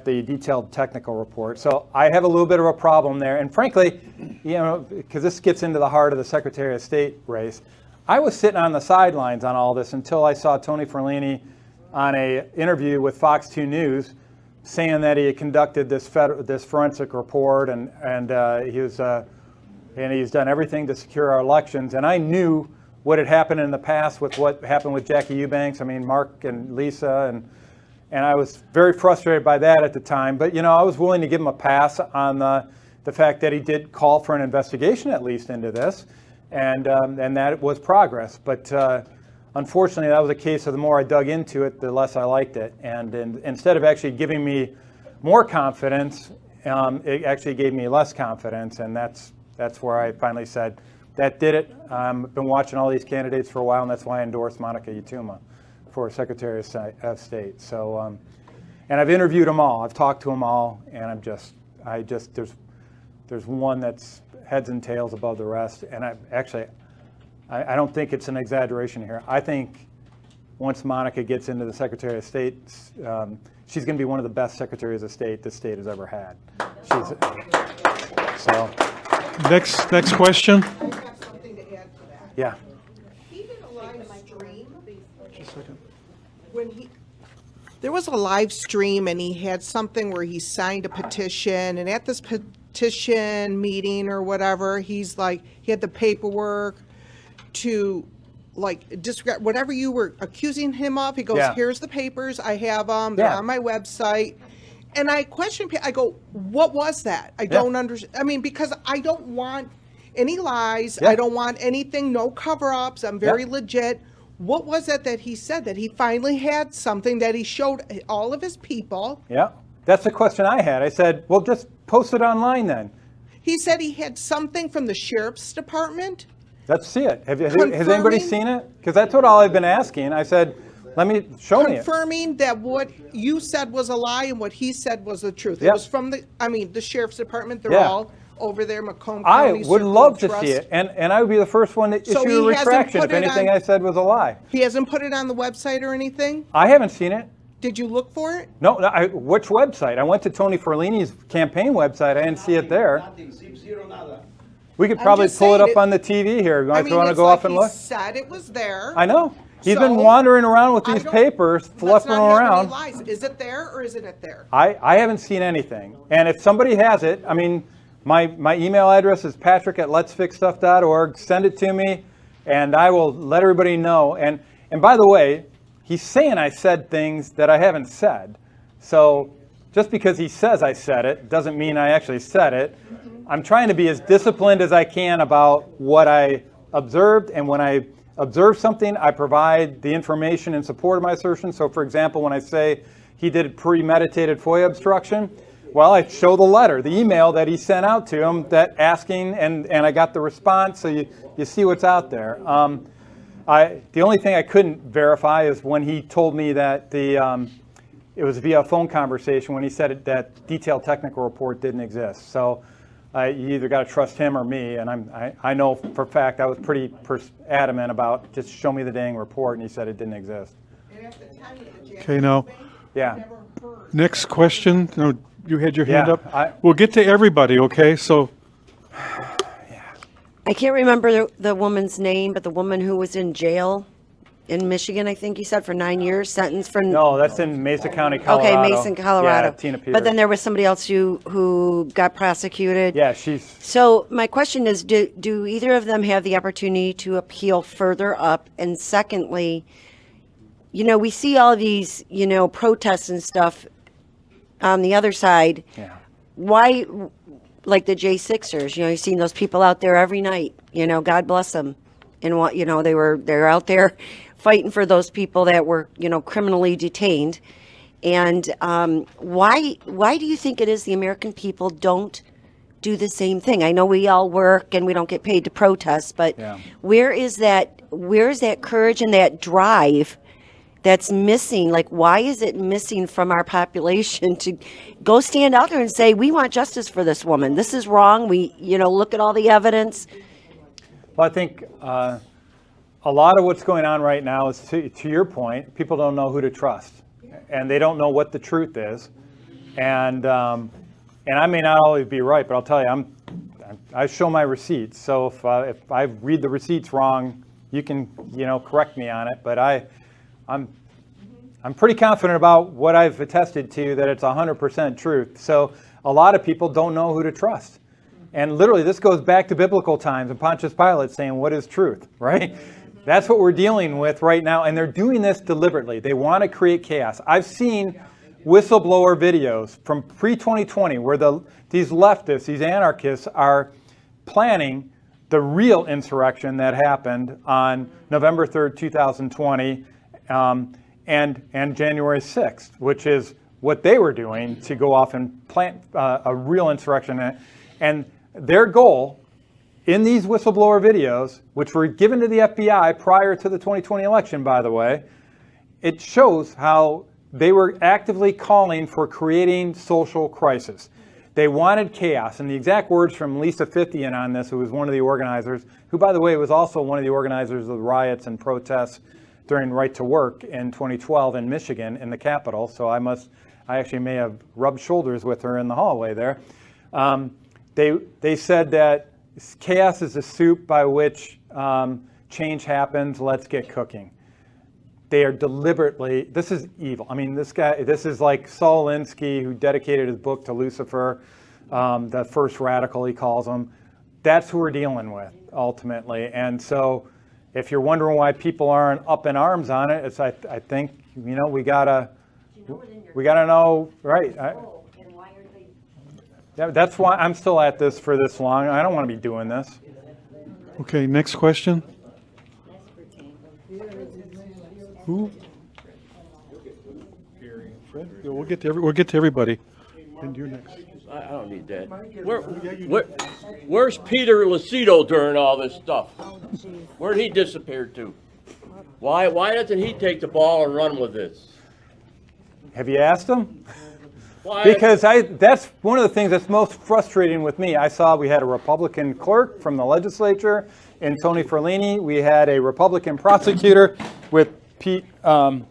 detailed technical report. So I have a little bit of a problem there. And frankly, because this gets into the heart of the Secretary of State race, I was sitting on the sidelines on all this until I saw Tony Ferlini on an interview with Fox 2 News saying that he had conducted this forensic report and he was and he's done everything to secure our elections. And I knew what had happened in the past with what happened with Jackie Eubanks. I mean, Mark and Lisa, and I was very frustrated by that at the time. But, you know, I was willing to give him a pass on the fact that he did call for an investigation at least into this, and that it was progress. But unfortunately, that was a case of the more I dug into it, the less I liked it. And instead of actually giving me more confidence, it actually gave me less confidence, and that's where I finally said, that did it. I've been watching all these candidates for a while, and that's why I endorsed Monica Yatuma for Secretary of State. So, and I've interviewed them all. I've talked to them all, and there's one that's heads and tails above the rest. And I don't think it's an exaggeration here. I think once Monica gets into the Secretary of State, she's going to be one of the best Secretaries of State this state has ever had. So. Next question. I have something to add to that. Yeah. He did a live stream. Just a second. There was a live stream, and he had something where he signed a petition, and at this petition meeting or whatever, he's like, he had the paperwork to like disregard whatever you were accusing him of. He goes, Yeah. here's the papers, I have them, they're Yeah. on my website. And I question, I go, what was that? I don't understand. I mean, because I don't want any lies. Yeah. I don't want anything, no cover-ups. I'm very legit. What was it that he said that he finally had something that he showed all of his people? Yeah. That's the question I had. I said, well, just post it online then. He said he had something from the sheriff's department. Let's see it. Has anybody Confirming- seen it? Because that's what all I've been asking. I said, show me it. Confirming that what you said was a lie and what he said was the truth. It Yep. was from the sheriff's department. They're Yeah. all over there, Macomb I County. would Circle love of to Trust. see it, and I would be the first one to So issue a he hasn't retraction put if it anything on- I said was a lie. He hasn't put it on the website or anything? I haven't seen it. Did you look for it? No, which website? I went to Tony Ferlini's campaign website. I didn't see it there. Nothing, zero, nada. We could I'm probably just pull it saying up on the TV here. You want to it's go like off and he look? said it was there. I know. He's been So, wandering around with I these don't- papers, Let's fluffing not them have any around. lies. Is it there or isn't it there? I haven't seen anything. And if somebody has it, I mean, my email address is patrick@letsfixstuff.org. Send it to me, and I will let everybody know. And by the way, he's saying I said things that I haven't said. So just because he says I said it doesn't mean I actually said it. I'm trying to be as disciplined as I can about what I observed, and when I observe something, I provide the information in support of my assertion. So for example, when I say he did premeditated FOIA obstruction, well, I show the letter, the email that he sent out to him that asking, and I got the response, so you see what's out there. The only thing I couldn't verify is when he told me that it was via a phone conversation when he said that detailed technical report didn't exist. So you either got to trust him or me, and I know for a fact I was pretty adamant about just show me the dang report, and he said it didn't exist. And at the time of the January Okay, now, thing, Yeah. I never heard. next question. No, you had your hand Yeah, up. We'll get to everybody, okay? So, I can't remember the woman's name, but the woman who was in jail in Michigan, I think you said, for 9 years, sentenced for. No, that's in Mesa County, Colorado. Okay, Mason, Colorado. Yeah, Tina Peters. But then there was somebody else who got prosecuted. Yeah, she's. So my question is, do either of them have the opportunity to appeal further up? And secondly, we see all these, protests and stuff on the other side. Yeah. Why, like the J6ers, you've seen those people out there every night, God bless them. And what, they're out there fighting for those people that were, criminally detained. And why do you think it is the American people don't do the same thing? I know we all work and we don't get paid to protest, but Yeah. where is that courage and that drive that's missing? Like, why is it missing from our population to go stand out there and say, we want justice for this woman. This is wrong. We, look at all the evidence. Well, I think a lot of what's going on right now is, to your point, people don't know who to trust, and they don't know what the truth is, and I may not always be right, but I'll tell you, I show my receipts. So if I read the receipts wrong, you can correct me on it. But I'm pretty confident about what I've attested to, that it's 100% truth. So a lot of people don't know who to trust. And literally, this goes back to biblical times and Pontius Pilate saying, what is truth, right? That's what we're dealing with right now. And they're doing this deliberately. They want to create chaos. I've seen whistleblower videos from pre-2020 where these leftists, these anarchists are planning the real insurrection that happened on November 3rd, 2020, and January 6th, which is what they were doing to go off and plant a real insurrection. And their goal in these whistleblower videos, which were given to the FBI prior to the 2020 election, by the way, it shows how they were actively calling for creating social crisis. They wanted chaos. And the exact words from Lisa Fithian on this, who was one of the organizers, who, by the way, was also one of the organizers of the riots and protests during Right to Work in 2012 in Michigan, in the Capitol. So I actually may have rubbed shoulders with her in the hallway there. They said that chaos is the soup by which change happens. Let's get cooking. They are deliberately, this is evil. I mean, this is like Saul Alinsky, who dedicated his book to Lucifer, the first radical, he calls him. That's who we're dealing with, ultimately. And so if you're wondering why people aren't up in arms on it, I think, we gotta know, right? That's why I'm still at this for this long. I don't want to be doing this. Okay, next question. Who? Fred? Yeah, we'll get to everybody. And you next. I don't need that. Where's Peter Lucido during all this stuff? Where'd he disappear to? Why doesn't he take the ball and run with this? Have you asked him? Why? Because that's one of the things that's most frustrating with me. I saw we had a Republican clerk from the legislature in Tony Ferlini. We had a Republican prosecutor with Pete Lucido.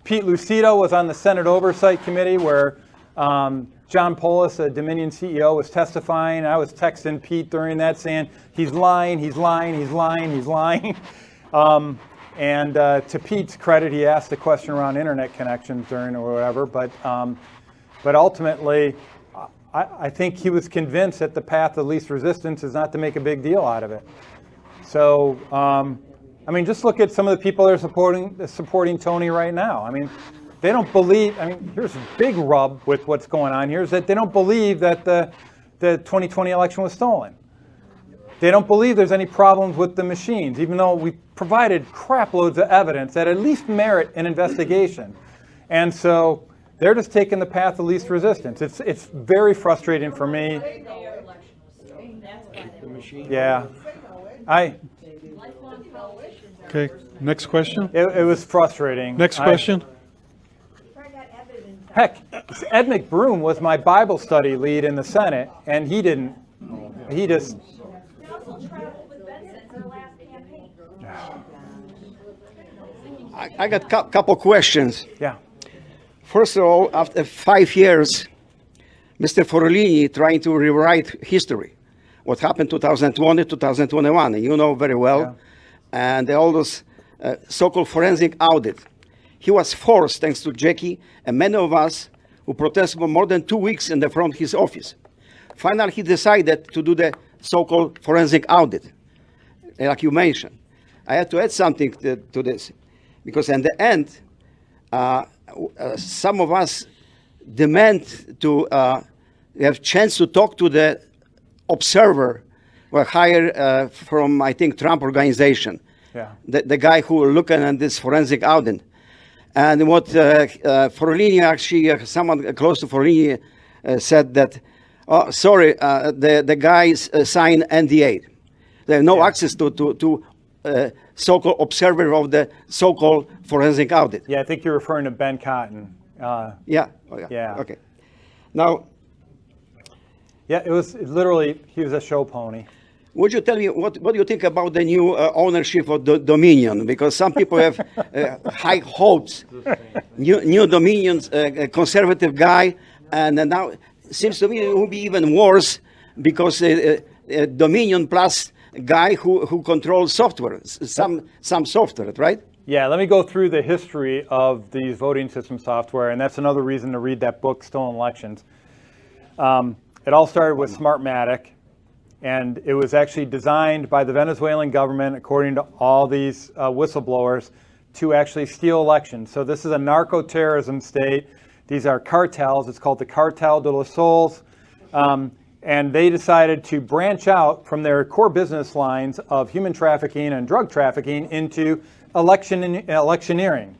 Pete Lucido was on the Senate Oversight Committee where John Polis, a Dominion CEO, was testifying. I was texting Pete during that saying, he's lying, he's lying, he's lying, he's lying. And to Pete's credit, he asked a question around internet connections during or whatever. But ultimately, I think he was convinced that the path of least resistance is not to make a big deal out of it. So, I mean, just look at some of the people that are supporting Tony right now. I mean, they don't believe. I mean, here's a big rub with what's going on here is that they don't believe that the 2020 election was stolen. They don't believe there's any problems with the machines, even though we provided crap loads of evidence that at least merit an investigation. And so they're just taking the path of least resistance. It's very frustrating for me. Yeah. Okay, next question. It was frustrating. Next question. Heck, Ed McBroom was my Bible study lead in the Senate, and he just... I got a couple questions. Yeah. First of all, after 5 years, Mr. Forlini trying to rewrite history. What happened 2020, 2021, you know very well. Yeah. And all those so-called forensic audit. He was forced, thanks to Jackie and many of us who protested for more than 2 weeks in the front of his office. Finally, he decided to do the so-called forensic audit, like you mentioned. I had to add something to this, because in the end, some of us demand to have chance to talk to the observer were hired from, I think, Trump organization. Yeah. The guy who were looking at this forensic audit. And what Forlini, actually, someone close to Forlini said that, oh, sorry, the guys signed NDA. They have no access to so-called observer of the so-called forensic audit. Yeah, I think you're referring to Ben Cotton. Yeah. Oh, yeah. Yeah. Okay. Now, Yeah, it was literally, he was a show pony. would you tell me what do you think about the new ownership of the Dominion? Because some people have high hopes. New Dominion's a conservative guy, and now it seems to me it will be even worse because Dominion plus guy who controls software, some software, right? Yeah, let me go through the history of these voting system software, and that's another reason to read that book, Stolen Elections. It all started with Smartmatic, and it was actually designed by the Venezuelan government, according to all these whistleblowers, to actually steal elections. So this is a narco-terrorism state. These are cartels. It's called the Cartel de los Sols. And they decided to branch out from their core business lines of human trafficking and drug trafficking into electioneering.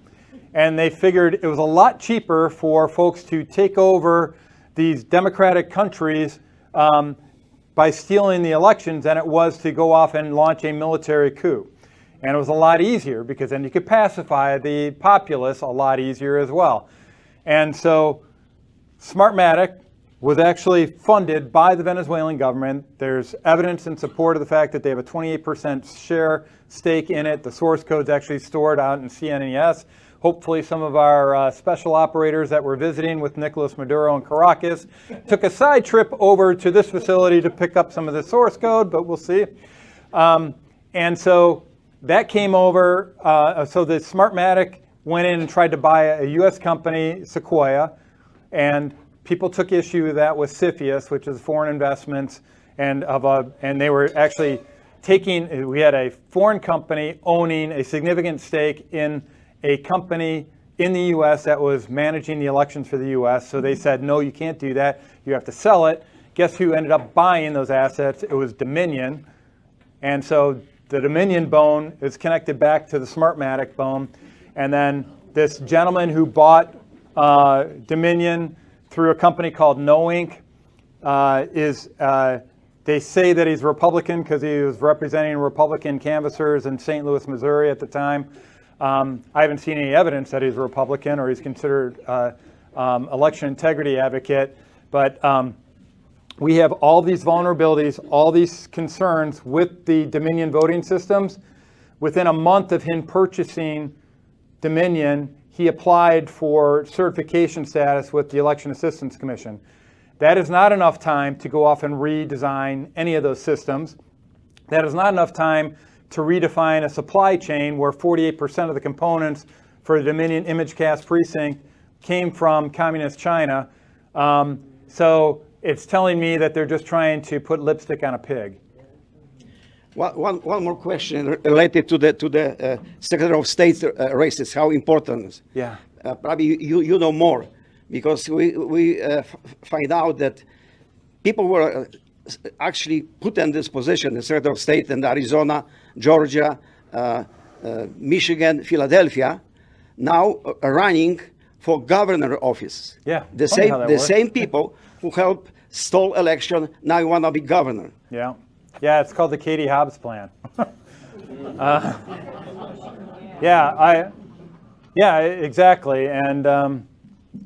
And they figured it was a lot cheaper for folks to take over these democratic countries by stealing the elections than it was to go off and launch a military coup. And it was a lot easier because then you could pacify the populace a lot easier as well. And so Smartmatic was actually funded by the Venezuelan government. There's evidence in support of the fact that they have a 28% share stake in it. The source code's actually stored out in CNES. Hopefully some of our special operators that were visiting with Nicolas Maduro in Caracas took a side trip over to this facility to pick up some of the source code, but we'll see. And so that came over. So the Smartmatic went in and tried to buy a U.S. company, Sequoia, and people took issue with that with CFIUS, which is foreign investments, and they were actually we had a foreign company owning a significant stake in a company in the U.S. that was managing the elections for the U.S. So they said, no, you can't do that. You have to sell it. Guess who ended up buying those assets? It was Dominion. And so the Dominion bone is connected back to the Smartmatic bone. And then this gentleman who bought Dominion through a company called No Inc. They say that he's Republican because he was representing Republican canvassers in St. Louis, Missouri at the time. I haven't seen any evidence that he's a Republican or he's considered election integrity advocate. But we have all these vulnerabilities, all these concerns with the Dominion voting systems. Within a month of him purchasing Dominion, he applied for certification status with the Election Assistance Commission. That is not enough time to go off and redesign any of those systems. That is not enough time to redefine a supply chain where 48% of the components for the Dominion ImageCast precinct came from communist China. So it's telling me that they're just trying to put lipstick on a pig. One more question related to the Secretary of State races. How important is? Yeah. Probably you know more, because we find out that people were actually put in this position, the Secretary of State in Arizona, Georgia, Michigan, Philadelphia, now running for governor office. Yeah. The same people who helped stall election now want to be governor. Yeah. Yeah, it's called the Katie Hobbs plan. Yeah, exactly. And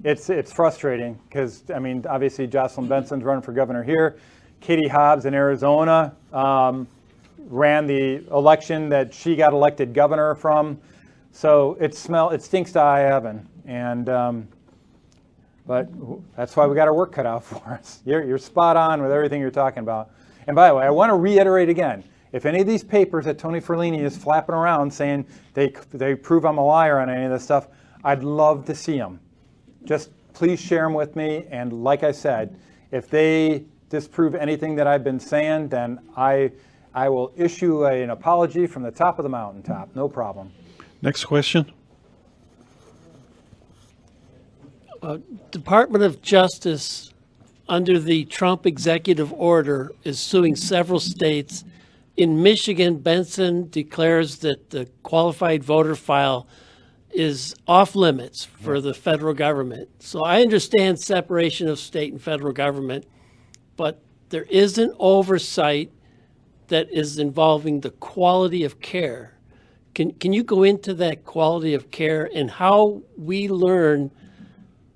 it's frustrating because, I mean, obviously Jocelyn Benson's running for governor here. Katie Hobbs in Arizona ran the election that she got elected governor from. So it stinks to high heaven. And but that's why we got our work cut out for us. You're spot on with everything you're talking about. And by the way, I want to reiterate again, if any of these papers that Tony Ferlini is flapping around saying they prove I'm a liar on any of this stuff, I'd love to see them. Just please share them with me. And like I said, if they disprove anything that I've been saying, then I will issue an apology from the top of the mountaintop. No problem. Next question. Department of Justice, under the Trump executive order, is suing several states. In Michigan, Benson declares that the qualified voter file is off limits for the federal government. So I understand separation of state and federal government, but there is an oversight that is involving the quality of care. Can you go into that quality of care and how we learn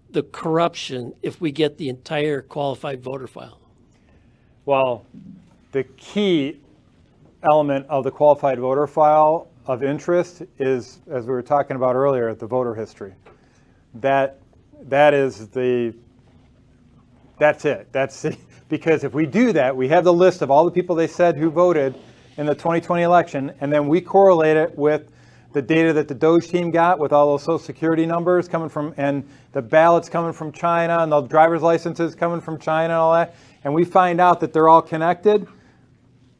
the corruption if we get the entire qualified voter file? Well, the key element of the qualified voter file of interest is, as we were talking about earlier, the voter history. That's it. Because if we do that, we have the list of all the people they said who voted in the 2020 election, and then we correlate it with the data that the Doge team got with all those social security numbers coming from, and the ballots coming from China, and the driver's licenses coming from China and all that, and we find out that they're all connected,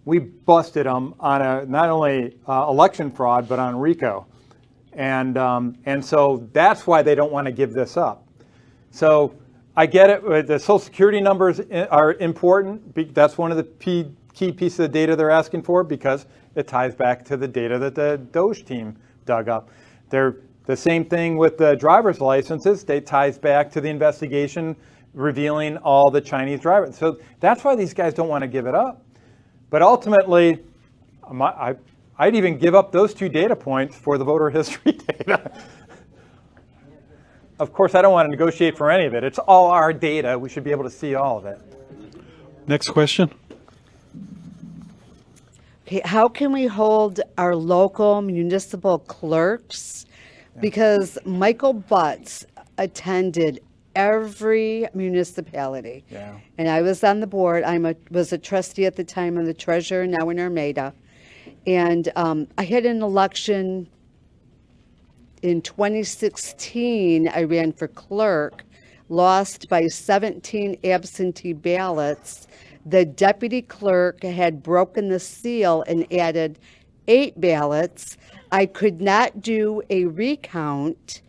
we busted them on a, not only election fraud, but on RICO. And so that's why they don't want to give this up. So I get it. The social security numbers are important. That's one of the key pieces of data they're asking for, because it ties back to the data that the Doge team dug up. They're the same thing with the driver's licenses. It ties back to the investigation revealing all the Chinese drivers. So that's why these guys don't want to give it up. But ultimately, I'd even give up those 2 data points for the voter history data. Of course, I don't want to negotiate for any of it. It's all our data. We should be able to see all of it. Next question. Okay, how can we hold our local municipal clerks? Because Michael Butts attended every municipality. Yeah. And I was on the board. Was a trustee at the time. I'm the treasurer now in Armada. And I had an election in 2016. I ran for clerk, lost by 17 absentee ballots. The deputy clerk had broken the seal and added 8 ballots. I could not do a recount,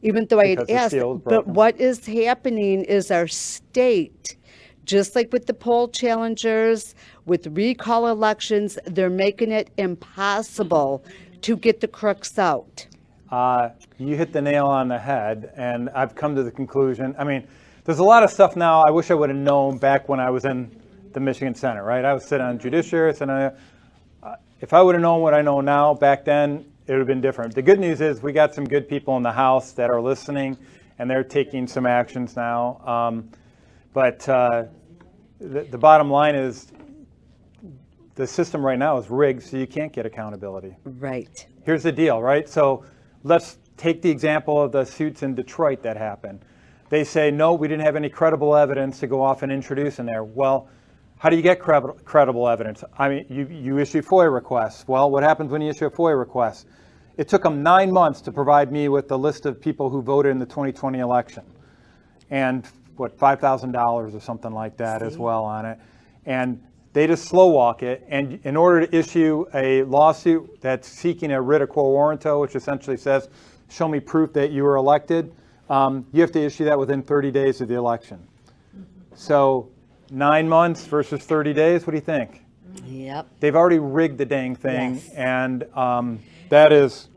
even though I had Because the asked. seal was But broken. what is happening is our state, just like with the poll challengers, with recall elections, they're making it impossible to get the crooks out. You hit the nail on the head, and I've come to the conclusion. I mean, there's a lot of stuff now I wish I would have known back when I was in the Michigan Senate, right? I was sitting on judiciary, if I would have known what I know now back then, it would have been different. The good news is we got some good people in the House that are listening, and they're taking some actions now. But the bottom line is the system right now is rigged, so you can't get accountability. Right. Here's the deal, right? So let's take the example of the suits in Detroit that happened. They say, no, we didn't have any credible evidence to go off and introduce in there. Well, how do you get credible evidence? I mean, you issue FOIA requests. Well, what happens when you issue a FOIA request? It took them 9 months to provide me with the list of people who voted in the 2020 election. And what, $5,000 or something like that as well on it. And they just slow walk it. And in order to issue a lawsuit that's seeking a writ of quo warranto, which essentially says, show me proof that you were elected, you have to issue that within 30 days of the election. So 9 months versus 30 days, what do you think? Yep. They've already rigged the dang thing, Yes. and that is,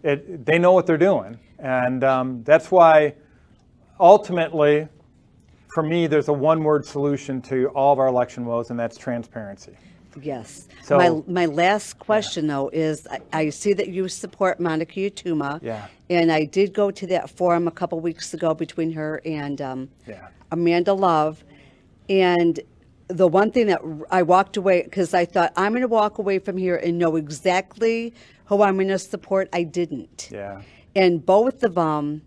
they know what they're doing. And that's why, ultimately, for me, there's a one-word solution to all of our election woes, and that's transparency. Yes. So- my last question, though, is I see that you support Monica Utuma. Yeah. And I did go to that forum a couple weeks ago between her and Yeah. Amanda Love. And the one thing that I walked away, because I thought, I'm going to walk away from here and know exactly who I'm going to support. I didn't. Yeah. And both of them,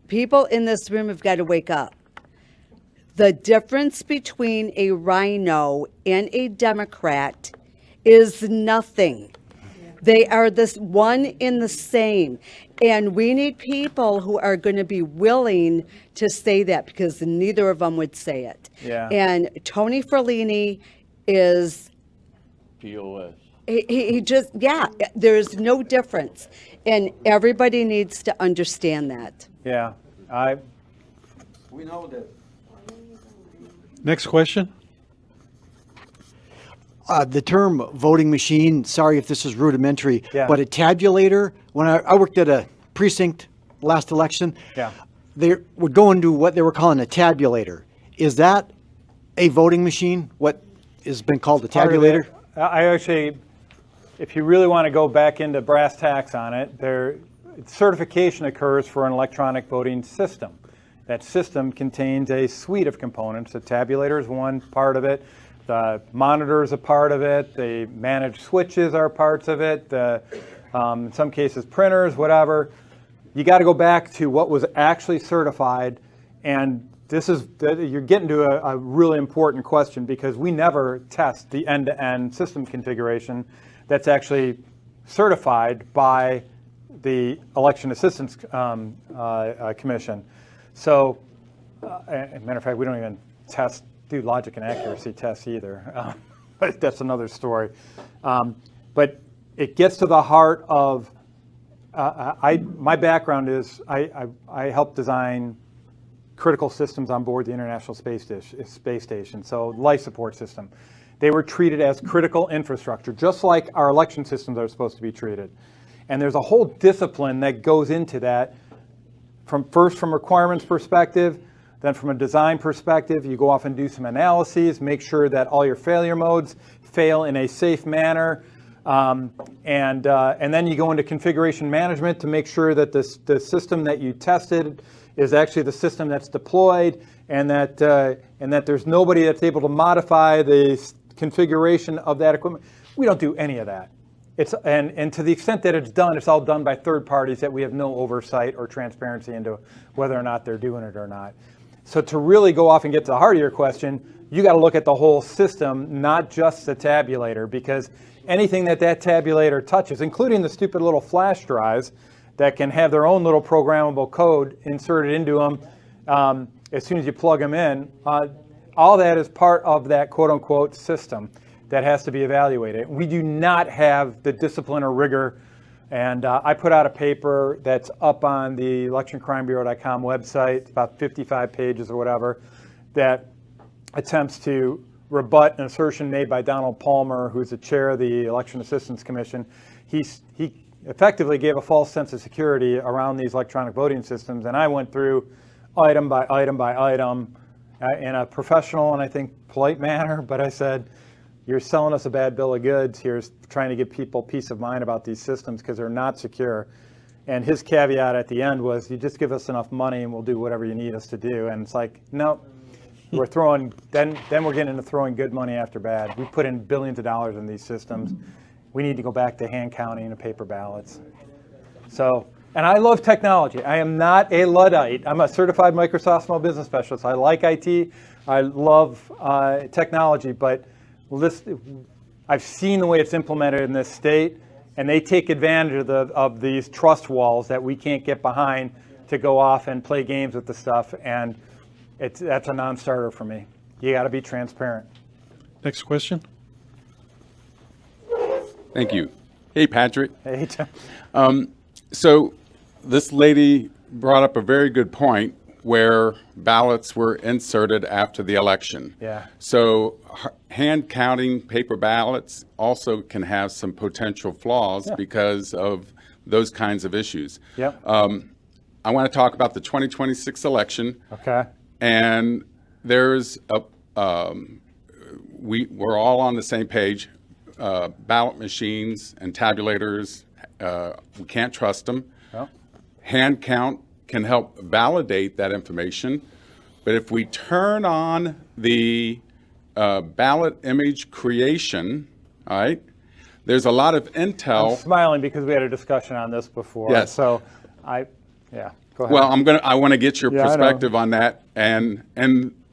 people in this room have got to wake up. The difference between a rhino and a Democrat is nothing. They are this one in the same. And we need people who are going to be willing to say that, because neither of them would say it. Yeah. And Tony Ferlini is, POS. he just, yeah, there's no difference. And everybody needs to understand that. Yeah. We know that. Next question. The term voting machine, sorry if this is rudimentary, Yeah. but a tabulator, when I worked at a precinct last election, Yeah. they would go into what they were calling a tabulator. Is that a voting machine, what has been called a Part of tabulator? it, I actually, if you really want to go back into brass tacks on it, certification occurs for an electronic voting system. That system contains a suite of components. The tabulator is one part of it. The monitor is a part of it. The managed switches are parts of it. In some cases, printers, whatever. You got to go back to what was actually certified. And you're getting to a really important question, because we never test the end-to-end system configuration that's actually certified by the Election Assistance Commission. So, matter of fact, we don't even do logic and accuracy tests either, but that's another story. But it gets to the heart of, my background is I helped design critical systems on board the International Space Station, so life support system. They were treated as critical infrastructure, just like our election systems are supposed to be treated. And there's a whole discipline that goes into that, from requirements perspective, then from a design perspective, you go off and do some analyses, make sure that all your failure modes fail in a safe manner, and then you go into configuration management to make sure that the system that you tested is actually the system that's deployed, and that there's nobody that's able to modify the configuration of that equipment. We don't do any of that. And to the extent that it's done, it's all done by third parties that we have no oversight or transparency into whether or not they're doing it or not. So to really go off and get to the heart of your question, you got to look at the whole system, not just the tabulator, because anything that tabulator touches, including the stupid little flash drives that can have their own little programmable code inserted into them as soon as you plug them in, all that is part of that quote-unquote system that has to be evaluated. We do not have the discipline or rigor, and I put out a paper that's up on the electioncrimebureau.com website. It's about 55 pages or whatever, that attempts to rebut an assertion made by Donald Palmer, who's the chair of the Election Assistance Commission. He effectively gave a false sense of security around these electronic voting systems, and I went through item by item by item in a professional and I think polite manner, but I said, you're selling us a bad bill of goods. Here's trying to give people peace of mind about these systems because they're not secure. And his caveat at the end was, you just give us enough money and we'll do whatever you need us to do. And it's like, no, we're throwing, then we're getting into throwing good money after bad. We put in billions of dollars in these systems. We need to go back to hand counting and paper ballots. So, and I love technology. I am not a Luddite. I'm a certified Microsoft Small Business Specialist. I like IT. I love technology, but I've seen the way it's implemented in this state, and they take advantage of these trust walls that we can't get behind to go off and play games with the stuff, and that's a non-starter for me. You got to be transparent. Next question. Thank you. Hey, Patrick. Hey, Tim. So this lady brought up a very good point where ballots were inserted after the election. Yeah. So hand counting paper ballots also can have some potential flaws because of those kinds of issues. Yep. I want to talk about the 2026 election. Okay. And there's we're all on the same page. Ballot machines and tabulators, we can't trust them. Well. Hand count can help validate that information, but if we turn on the ballot image creation, all right, there's a lot of intel. I'm smiling because we had a discussion on this before. Yes. So go ahead. Well, I want to get your perspective on that, and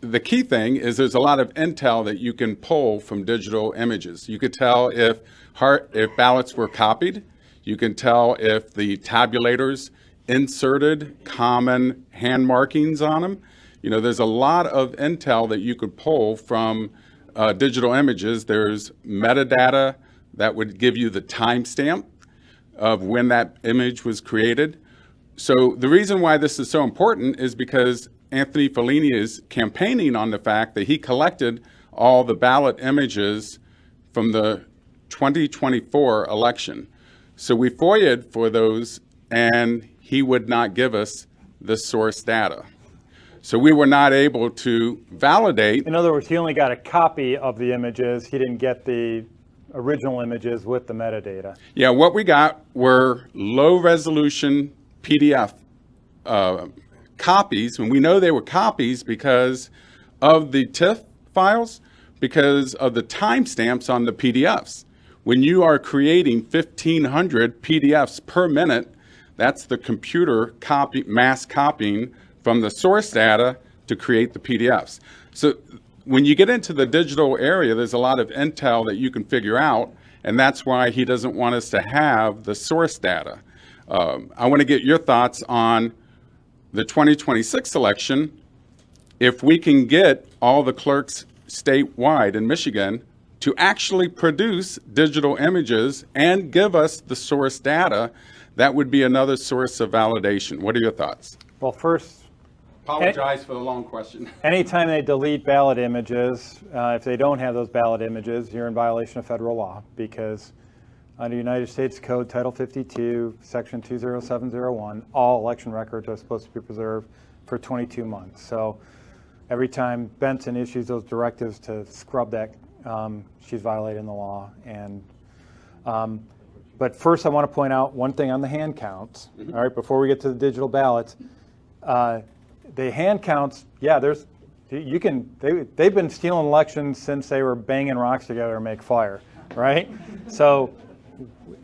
the key thing is there's a lot of intel that you can pull from digital images. You could tell if ballots were copied. You can tell if the tabulators inserted common hand markings on them. You know, there's a lot of intel that you could pull from digital images. There's metadata that would give you the timestamp of when that image was created. So the reason why this is so important is because Anthony Fellini is campaigning on the fact that he collected all the ballot images from the 2024 election. So we FOIA'd for those, and he would not give us the source data. So we were not able to validate. In other words, he only got a copy of the images. He didn't get the original images with the metadata. Yeah, what we got were low resolution PDF copies, and we know they were copies because of the TIFF files, because of the timestamps on the PDFs. When you are creating 1,500 PDFs per minute, that's the computer mass copying from the source data to create the PDFs. So when you get into the digital area, there's a lot of intel that you can figure out and that's why he doesn't want us to have the source data. I want to get your thoughts on the 2026 election. If we can get all the clerks statewide in Michigan to actually produce digital images and give us the source data, that would be another source of validation. What are your thoughts? Well, first, Apologize for the long question. anytime they delete ballot images, if they don't have those ballot images, you're in violation of federal law, because under United States Code Title 52, Section 20701, all election records are supposed to be preserved for 22 months. So every time Benson issues those directives to scrub that, she's violating the law. And but first, I want to point out one thing on the hand counts. All right, before we get to the digital ballots, the hand counts. Yeah, they've been stealing elections since they were banging rocks together to make fire, right? So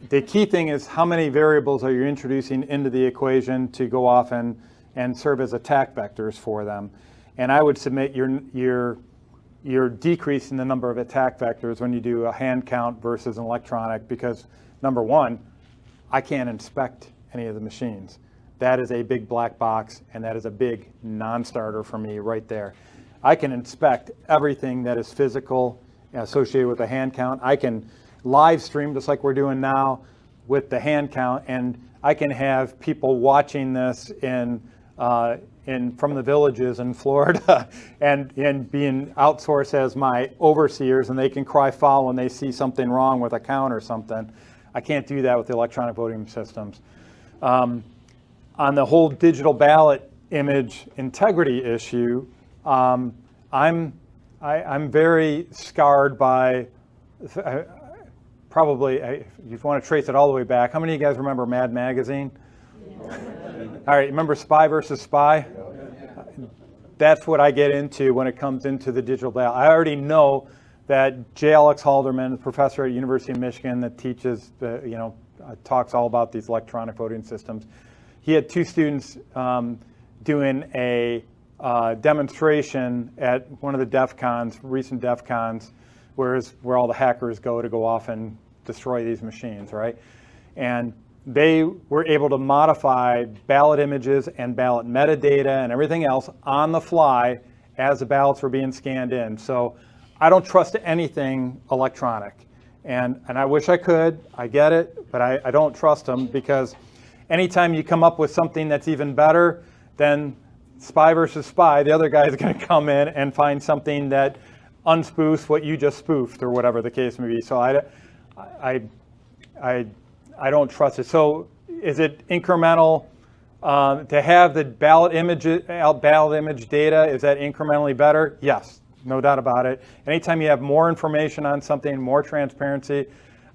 the key thing is how many variables are you introducing into the equation to go off and serve as attack vectors for them. And I would submit you're decreasing the number of attack vectors when you do a hand count versus an electronic, because number one, I can't inspect any of the machines. That is a big black box, and that is a big non-starter for me right there. I can inspect everything that is physical associated with a hand count. I can live stream just like we're doing now with the hand count, and I can have people watching this from the villages in Florida and being outsourced as my overseers, and they can cry foul when they see something wrong with a count or something. I can't do that with the electronic voting systems. On the whole digital ballot image integrity issue, I'm very scarred by, probably, if you want to trace it all the way back, how many of you guys remember Mad Magazine? All right, remember Spy versus Spy? That's what I get into when it comes into the digital ballot. I already know that J. Alex Halderman, a professor at University of Michigan that teaches, talks all about these electronic voting systems. He had two students doing a demonstration at one of the DEF CONs, recent DEF CONs, where all the hackers go off and destroy these machines, right? And they were able to modify ballot images and ballot metadata and everything else on the fly as the ballots were being scanned in. So I don't trust anything electronic. And I wish I could, I get it, but I don't trust them, because anytime you come up with something that's even better, then Spy versus Spy, the other guy is going to come in and find something that unspoofs what you just spoofed, or whatever the case may be. So I don't trust it. So is it incremental to have the ballot image data? Is that incrementally better? Yes, no doubt about it. Anytime you have more information on something, more transparency,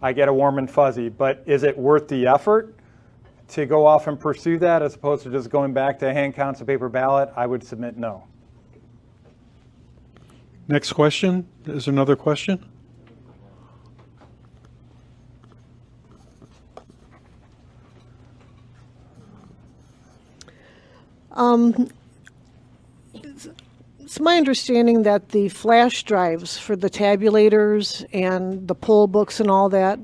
I get a warm and fuzzy. But is it worth the effort to go off and pursue that, as opposed to just going back to hand counts of paper ballot? I would submit no. Next question. Is there another question? It's my understanding that the flash drives for the tabulators and the poll books and all that,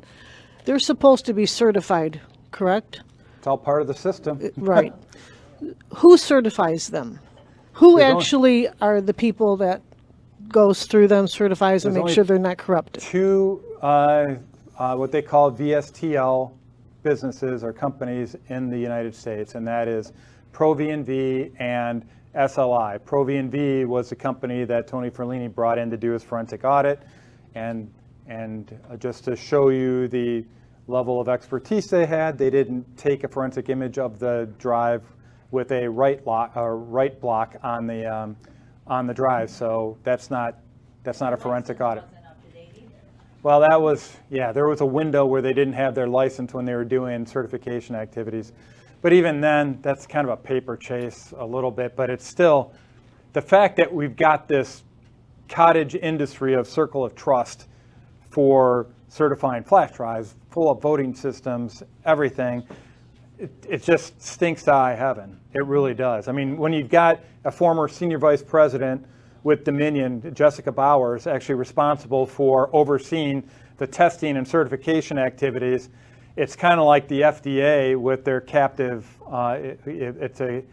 they're supposed to be certified, correct? It's all part of the system. Right. Who certifies them? Who actually are the people that goes through them, certifies them, make sure they're not corrupted? Two, what they call VSTL businesses or companies in the United States, and that is ProV&V and SLI. ProV&V was the company that Tony Ferlini brought in to do his forensic audit, and just to show you the level of expertise they had, they didn't take a forensic image of the drive with a write block on the drive, so that's not a forensic audit. Well, that was, yeah, there was a window where they didn't have their license when they were doing certification activities. But even then, that's kind of a paper chase a little bit, but it's still, the fact that we've got this cottage industry of circle of trust for certifying flash drives, full of voting systems, everything, it just stinks to high heaven. It really does. I mean, when you've got a former senior vice president with Dominion, Jessica Bowers, actually responsible for overseeing the testing and certification activities. It's kind of like the FDA with their captive. It's a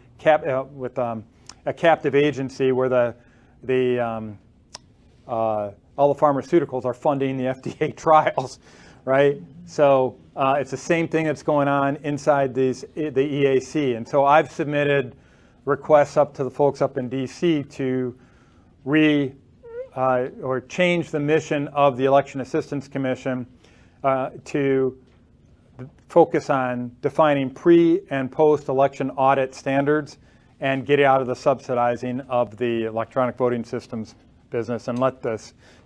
captive agency where all the pharmaceuticals are funding the FDA trials, right? So it's the same thing that's going on inside the EAC. And so I've submitted requests up to the folks up in DC to or change the mission of the Election Assistance Commission to focus on defining pre and post-election audit standards and get out of the subsidizing of the electronic voting systems business and let the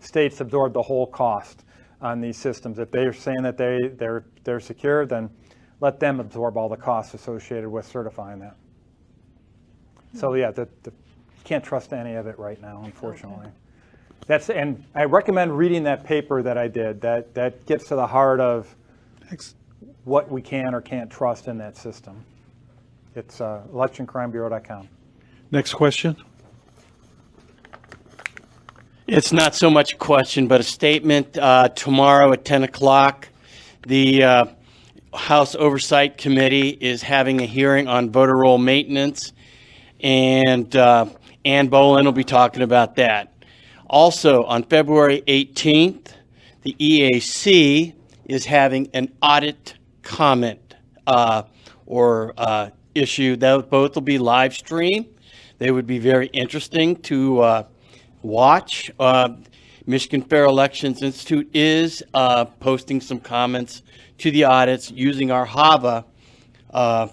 states absorb the whole cost on these systems. If they're saying that they're secure, then let them absorb all the costs associated with certifying that. So yeah, can't trust any of it right now, unfortunately. And I recommend reading that paper that I did. That gets to the heart of what we can or can't trust in that system. It's electioncrimebureau.com. Next question. It's not so much a question, but a statement. Tomorrow at 10 o'clock, the House Oversight Committee is having a hearing on voter roll maintenance, and Ann Bolin will be talking about that. Also, on February 18th, the EAC is having an audit comment issue. Both will be live streamed. They would be very interesting to watch. Michigan Fair Elections Institute is posting some comments to the audits using our HAVA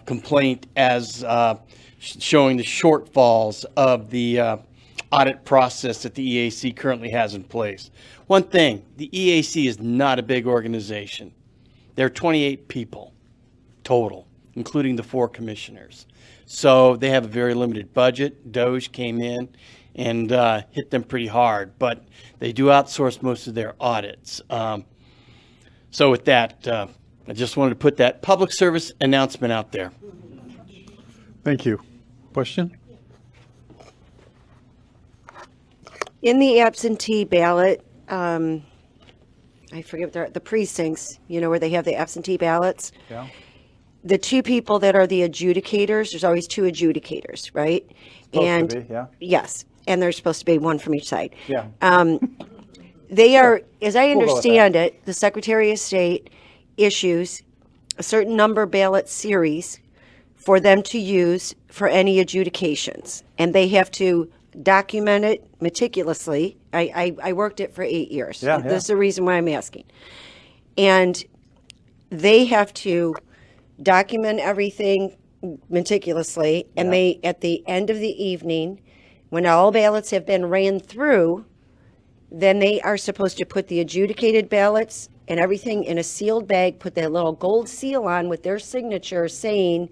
complaint as showing the shortfalls of the audit process that the EAC currently has in place. One thing, the EAC is not a big organization. There are 28 people total, including the 4 commissioners. So they have a very limited budget. DOJ came in and hit them pretty hard, but they do outsource most of their audits. So with that, I just wanted to put that public service announcement out there. Thank you. Question? In the absentee ballot, I forget the precincts, where they have the absentee ballots. Yeah. The 2 people that are the adjudicators, there's always 2 adjudicators, right? Supposed to be, yeah. Yes, and there's supposed to be 1 from each side. Yeah. They are, as I We'll go with understand it, the Secretary of State issues a certain number ballot series for them to use for any adjudications, and they have to document it meticulously. I worked it for 8 years. Yeah, This is the reason why I'm asking. And they have to document everything meticulously, and they, at the end of the evening, when all ballots have been ran through, then they are supposed to put the adjudicated ballots and everything in a sealed bag, put that little gold seal on with their signature saying,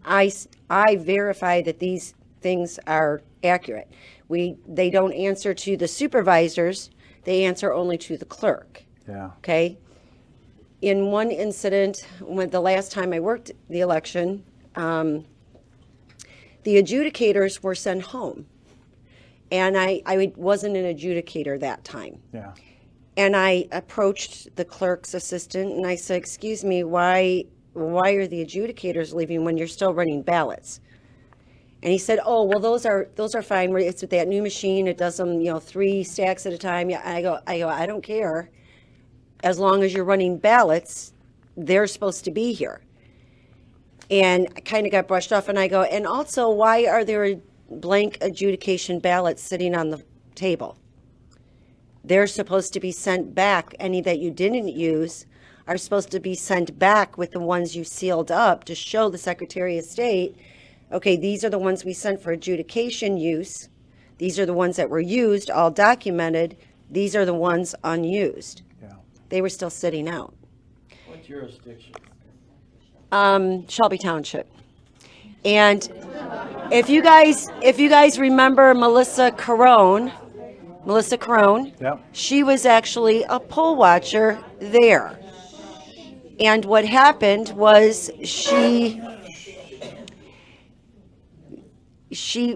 I verify that these things are accurate. They don't answer to the supervisors, they answer only to the clerk. Yeah. Okay? In one incident, the last time I worked the election, the adjudicators were sent home. And I wasn't an adjudicator that time. Yeah. And I approached the clerk's assistant and I said, excuse me, why are the adjudicators leaving when you're still running ballots? And he said, oh, well, those are fine. It's with that new machine. It does them, 3 stacks at a time. Yeah. I go, I don't care. As long as you're running ballots, they're supposed to be here. And I kind of got brushed off, and I go, and also, why are there blank adjudication ballots sitting on the table? They're supposed to be sent back. Any that you didn't use are supposed to be sent back with the ones you sealed up to show the Secretary of State, okay, these are the ones we sent for adjudication use. These are the ones that were used, all documented. These are the ones unused. Yeah. They were still sitting out. What jurisdiction? Shelby Township. And if you guys remember Melissa Carone, Yep. she was actually a poll watcher there. And what happened was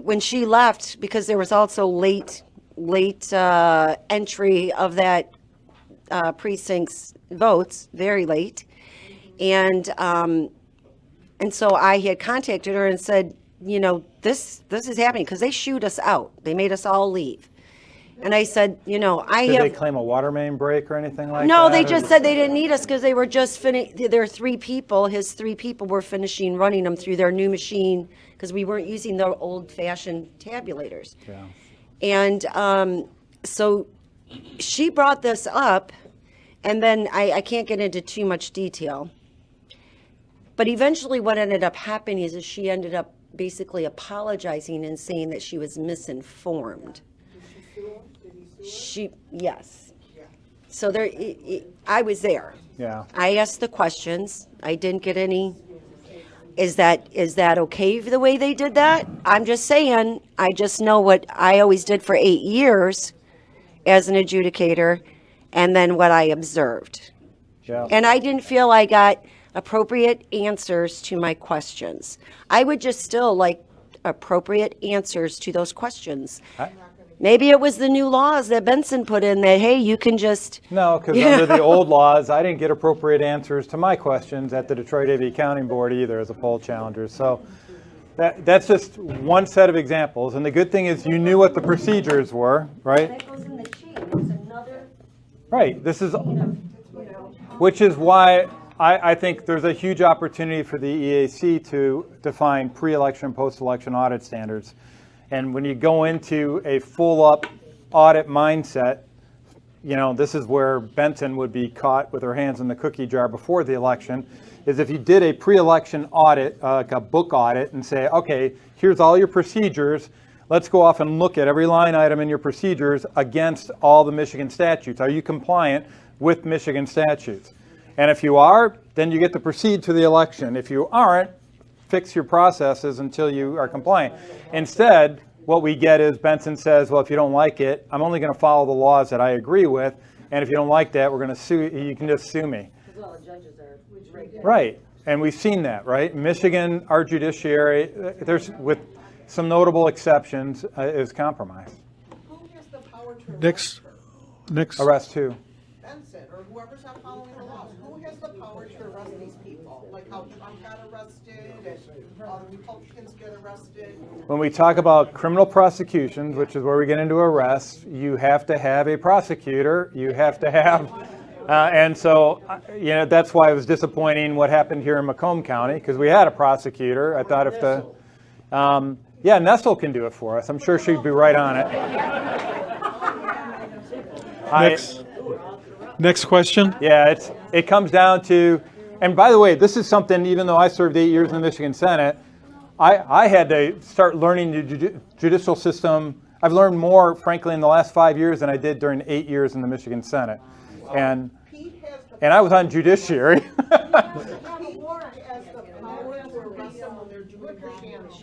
when she left, because there was also late late entry of that precinct's votes, very late. And so I had contacted her and said, you know, this is happening because they shooed us out. They made us all leave. And I said, you know, Did they claim a water main break or anything like that? No, they just said they didn't need us because they were just there are 3 people. His 3 people were finishing running them through their new machine because we weren't using the old-fashioned tabulators. Yeah. And so she brought this up, and then I can't get into too much detail. But eventually what ended up happening is she ended up basically apologizing and saying that she was misinformed. Yes. So there, I was there. Yeah. I asked the questions. I didn't get any. Is that okay the way they did that? I'm just saying, I just know what I always did for 8 years as an adjudicator, and then what I observed. Yeah. And I didn't feel I got appropriate answers to my questions. I would just still like appropriate answers to those questions. Maybe it was the new laws that Benson put in that, hey, you can just... No, because under the old laws, I didn't get appropriate answers to my questions at the Detroit AV Accounting Board either as a poll challenger. So that's just one set of examples. And the good thing is you knew what the procedures were, right? That goes in the chain. There's another... Right. This is... Which is why I think there's a huge opportunity for the EAC to define pre-election, post-election audit standards. And when you go into a full-up audit mindset, you know, this is where Benson would be caught with her hands in the cookie jar before the election, is if you did a pre-election audit, like a book audit, and say, okay, here's all your procedures, let's go off and look at every line item in your procedures against all the Michigan statutes. Are you compliant with Michigan statutes? And if you are, then you get to proceed to the election. If you aren't, fix your processes until you are compliant. Instead, what we get is Benson says, well, if you don't like it, I'm only going to follow the laws that I agree with, and if you don't like that, we're going to sue, you can just sue me. Because all the judges are Right, and we've seen that, right? Michigan, our judiciary, there's, with some notable exceptions, is compromised. Who has the power to Next. Arrest who? Benson or whoever's not following the laws? Who has the power to arrest these people? Like how Trump got arrested and all the Republicans get arrested? When we talk about criminal prosecutions, which is where we get into arrests, you have to have a prosecutor. You have to have, and so, you know, that's why it was disappointing what happened here in Macomb County, because we had a prosecutor. I thought if the, yeah, Nessel can do it for us. I'm sure she'd be right on it. Next question. Yeah, it comes down to, and by the way, this is something, even though I served 8 years in the Michigan Senate, I had to start learning the judicial system. I've learned more, frankly, in the last 5 years than I did during 8 years in the Michigan Senate. And I was on judiciary.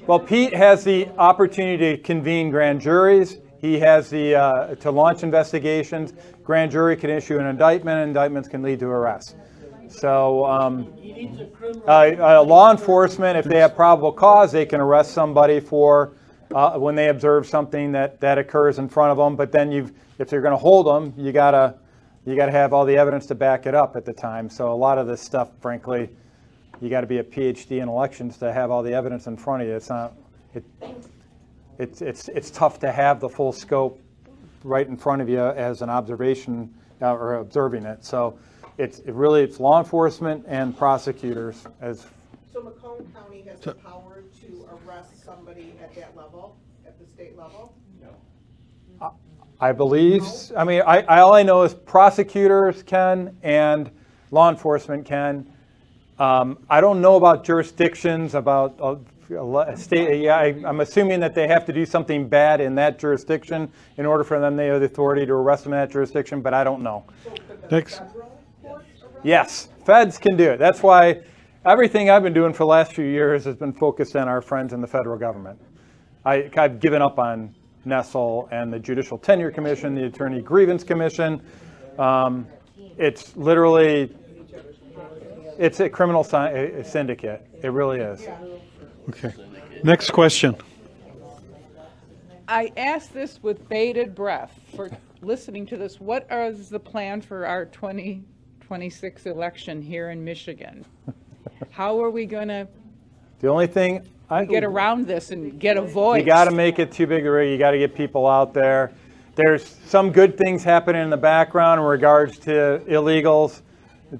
Well, Pete has the opportunity to convene grand juries. He has the to launch investigations. Grand jury can issue an indictment, and indictments can lead to arrest. So law enforcement, if they have probable cause, they can arrest somebody for when they observe something that occurs in front of them. But then if they're going to hold them, you gotta have all the evidence to back it up at the time. So a lot of this stuff, frankly, you got to be a PhD in elections to have all the evidence in front of you. It's not. It's tough to have the full scope right in front of you as an observation or observing it. So it's law enforcement and prosecutors as. So Macomb County has the power to arrest somebody at that level, at the state level? No. I believe. I mean, all I know is prosecutors can and law enforcement can. I don't know about jurisdictions, about state. Yeah, I'm assuming that they have to do something bad in that jurisdiction in order for them to have the authority to arrest them in that jurisdiction, but I don't know. Next. Yes, feds can do it. That's why everything I've been doing for the last few years has been focused on our friends in the federal government. I've given up on Nessel and the Judicial Tenure Commission, the Attorney Grievance Commission. It's literally, it's a criminal syndicate. It really is. Okay. Next question. I ask this with bated breath for listening to this. What is the plan for our 2026 election here in Michigan? How are we going to The only thing get around this and get a voice? You got to make it too big a rig. You got to get people out there. There's some good things happening in the background in regards to illegals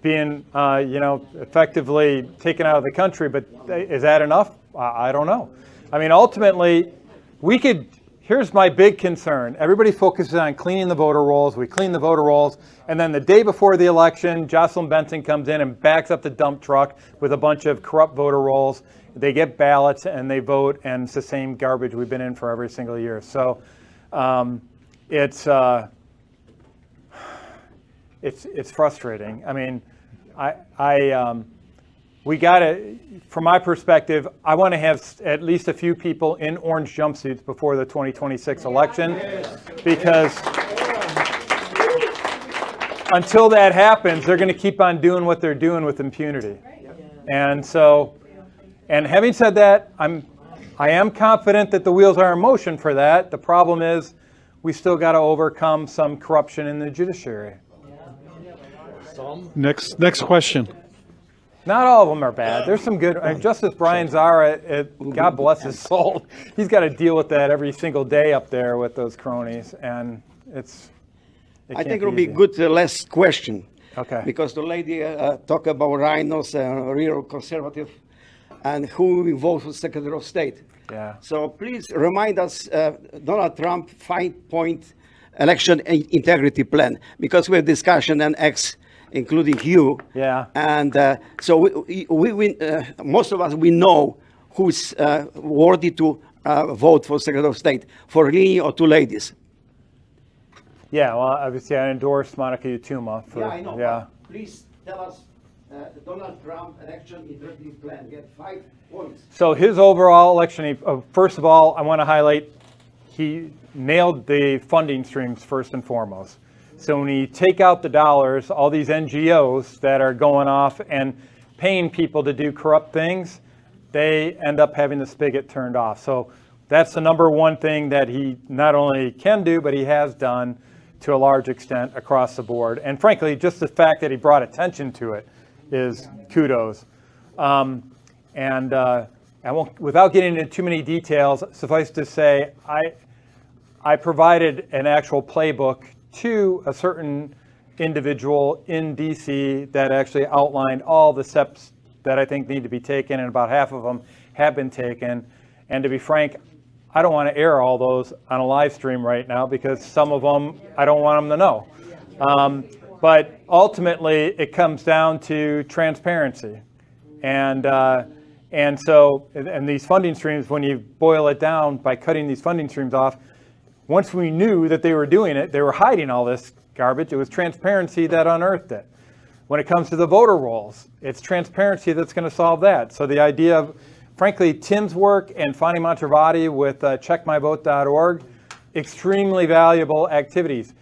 being, effectively taken out of the country. But is that enough? I don't know. I mean, ultimately, here's my big concern. Everybody focuses on cleaning the voter rolls. We clean the voter rolls. And then the day before the election, Jocelyn Benson comes in and backs up the dump truck with a bunch of corrupt voter rolls. They get ballots and they vote, and it's the same garbage we've been in for every single year. So it's frustrating. I mean, we got to, from my perspective, I want to have at least a few people in orange jumpsuits before the 2026 election, because until that happens, they're going to keep on doing what they're doing with impunity. And so, and having said that, I am confident that the wheels are in motion for that. The problem is we still got to overcome some corruption in the judiciary. Next question. Not all of them are bad. There's some good. Justice Brian Zara, God bless his soul, he's got to deal with that every single day up there with those cronies, and I think it'll be good last question. Okay. Because the lady talked about rhinos, real conservative, and who will vote for Secretary of State. Yeah. So please remind us, Donald Trump 5-point election integrity plan, because we have discussion and including you. Yeah. And so we most of us, we know who's worthy to vote for Secretary of State, for me or two ladies. Yeah, well, obviously I endorsed Monica Utuma. Yeah, I know. Yeah. Please tell us the Donald Trump election integrity plan. Get 5 points. So his overall election, first of all, I want to highlight he nailed the funding streams first and foremost. So when you take out the dollars, all these NGOs that are going off and paying people to do corrupt things, they end up having the spigot turned off. So that's the number one thing that he not only can do, but he has done to a large extent across the board. And frankly, just the fact that he brought attention to it is kudos. I won't, without getting into too many details, suffice to say, I provided an actual playbook to a certain individual in DC that actually outlined all the steps that I think need to be taken, and about half of them have been taken. And to be frank, I don't want to air all those on a live stream right now because some of them I don't want them to know. But ultimately, it comes down to transparency. And these funding streams, when you boil it down by cutting these funding streams off, once we knew that they were doing it, they were hiding all this garbage. It was transparency that unearthed it. When it comes to the voter rolls, it's transparency that's going to solve that. So the idea of, frankly, Tim's work and Fani Montravati with checkmyvote.org, extremely valuable activities.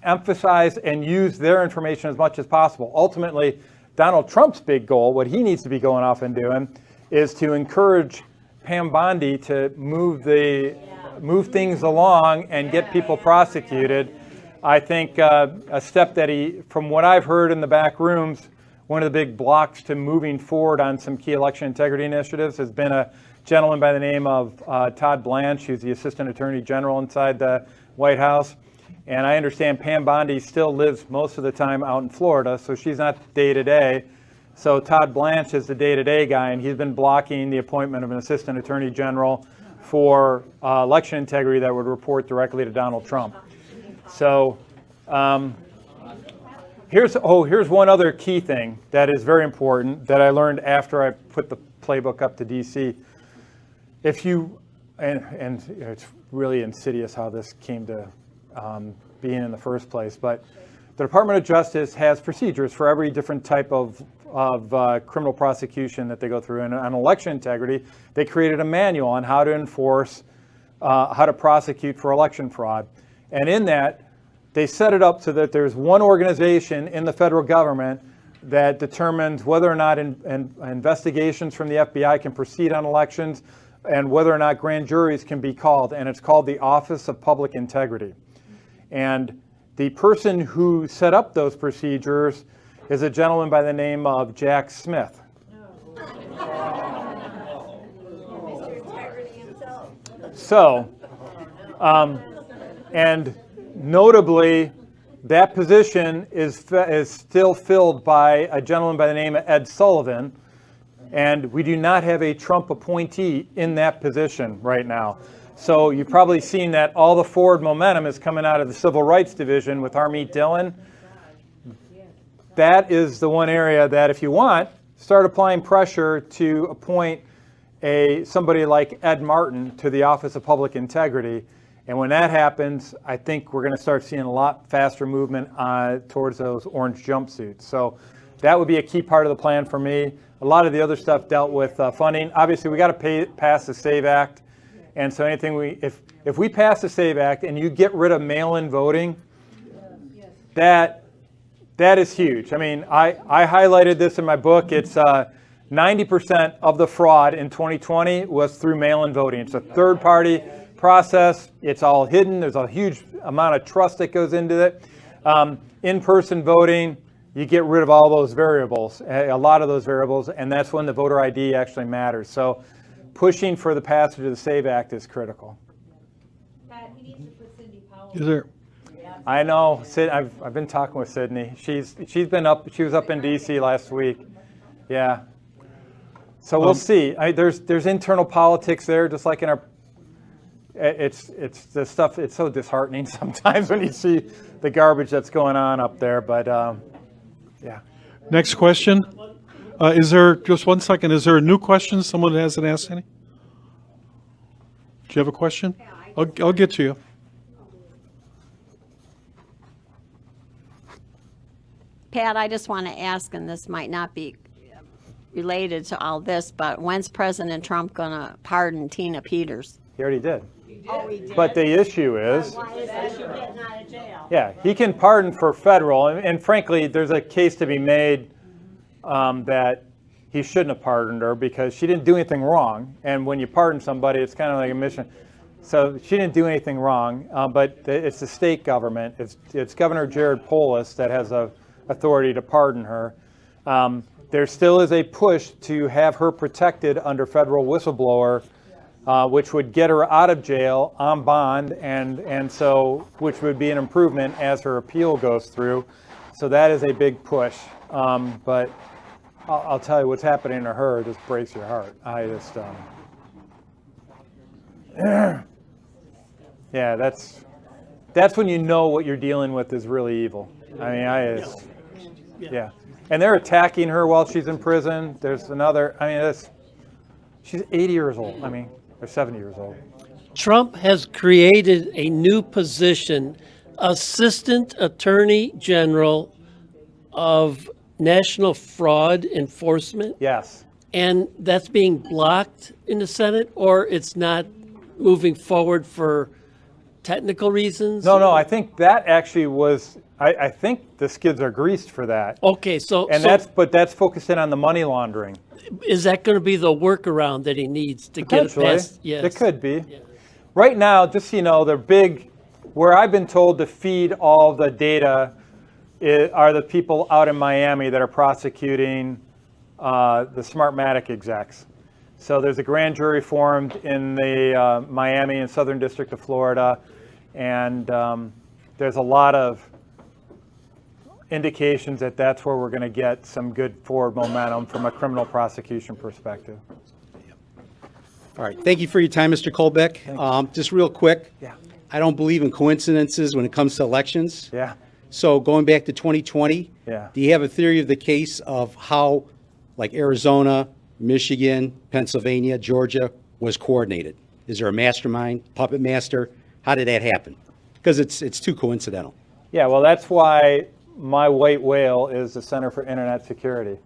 Emphasize and use their information as much as possible. Ultimately, Donald Trump's big goal, what he needs to be going off and doing, is to encourage Pam Bondi to move things along and get people prosecuted. I think a step that from what I've heard in the back rooms, one of the big blocks to moving forward on some key election integrity initiatives has been a gentleman by the name of Todd Blanche, who's the Assistant Attorney General inside the White House. And I understand Pam Bondi still lives most of the time out in Florida, so she's not day-to-day. So Todd Blanche is the day-to-day guy, and he's been blocking the appointment of an Assistant Attorney General for election integrity that would report directly to Donald Trump. So here's one other key thing that is very important that I learned after I put the playbook up to DC. If you, and it's really insidious how this came to being in the first place, but the Department of Justice has procedures for every different type of criminal prosecution that they go through. And on election integrity, they created a manual on how to enforce, how to prosecute for election fraud. And in that, they set it up so that there's one organization in the federal government that determines whether or not investigations from the FBI can proceed on elections, and whether or not grand juries can be called, and it's called the Office of Public Integrity. And the person who set up those procedures is a gentleman by the name of Jack Smith. So, and notably, that position is still filled by a gentleman by the name of Ed Sullivan, and we do not have a Trump appointee in that position right now. So you've probably seen that all the forward momentum is coming out of the Civil Rights Division with Harmeet Dillon. That is the one area that, if you want, start applying pressure to appoint somebody like Ed Martin to the Office of Public Integrity. And when that happens, I think we're going to start seeing a lot faster movement towards those orange jumpsuits. So that would be a key part of the plan for me. A lot of the other stuff dealt with funding. Obviously, we got to pass the SAVE Act. And so anything if we pass the SAVE Act and you get rid of mail-in voting, that is huge. I mean, I highlighted this in my book. It's 90% of the fraud in 2020 was through mail-in voting. It's a third-party process. It's all hidden. There's a huge amount of trust that goes into it. In-person voting, you get rid of all those variables, a lot of those variables, and that's when the voter ID actually matters. So pushing for the passage of the SAVE Act is critical. Is there? I know. I've been talking with Sydney. She's been up. She was up in D.C. last week. Yeah. So we'll see. There's internal politics there, just like in our. It's the stuff. It's so disheartening sometimes when you see the garbage that's going on up there. But yeah. Next question. Is there, just one second, is there a new question someone hasn't asked any? Do you have a question? I'll get to you. Pat, I just want to ask, and this might not be related to all this, but when's President Trump going to pardon Tina Peters? He already did. Oh, he did? But the issue is, Why is that she getting out of jail? yeah, he can pardon for federal, and frankly, there's a case to be made that he shouldn't have pardoned her because she didn't do anything wrong. And when you pardon somebody, it's kind of like a mission. So she didn't do anything wrong, but it's the state government. It's Governor Jared Polis that has the authority to pardon her. There still is a push to have her protected under federal whistleblower, which would get her out of jail on bond, and so which would be an improvement as her appeal goes through. So that is a big push. But I'll tell you, what's happening to her just breaks your heart. I just, yeah, that's when you know what you're dealing with is really evil. I mean, yeah. And they're attacking her while she's in prison. There's another, I mean, she's 80 years old. I mean, or 70 years old. Trump has created a new position, Assistant Attorney General of National Fraud Enforcement. Yes. And that's being blocked in the Senate, or it's not moving forward for technical reasons? No, I think that actually was, I think the skids are greased for that. Okay, but that's focused in on the money laundering. Is that going to be the workaround that he needs to get it past? Yes. It could be. Yeah. Right now, just so you know, they're big, where I've been told to feed all the data are the people out in Miami that are prosecuting the Smartmatic execs. So there's a grand jury formed in the Miami and Southern District of Florida, and there's a lot of indications that that's where we're going to get some good forward momentum from a criminal prosecution perspective. All right. Thank you for your time, Mr. Colbeck. Just real quick. Yeah. I don't believe in coincidences when it comes to elections. Yeah. So going back to 2020, yeah. Do you have a theory of the case of how, like Arizona, Michigan, Pennsylvania, Georgia was coordinated? Is there a mastermind, puppet master? How did that happen? Because it's too coincidental. Yeah, well, that's why my white whale is the Center for Internet Security.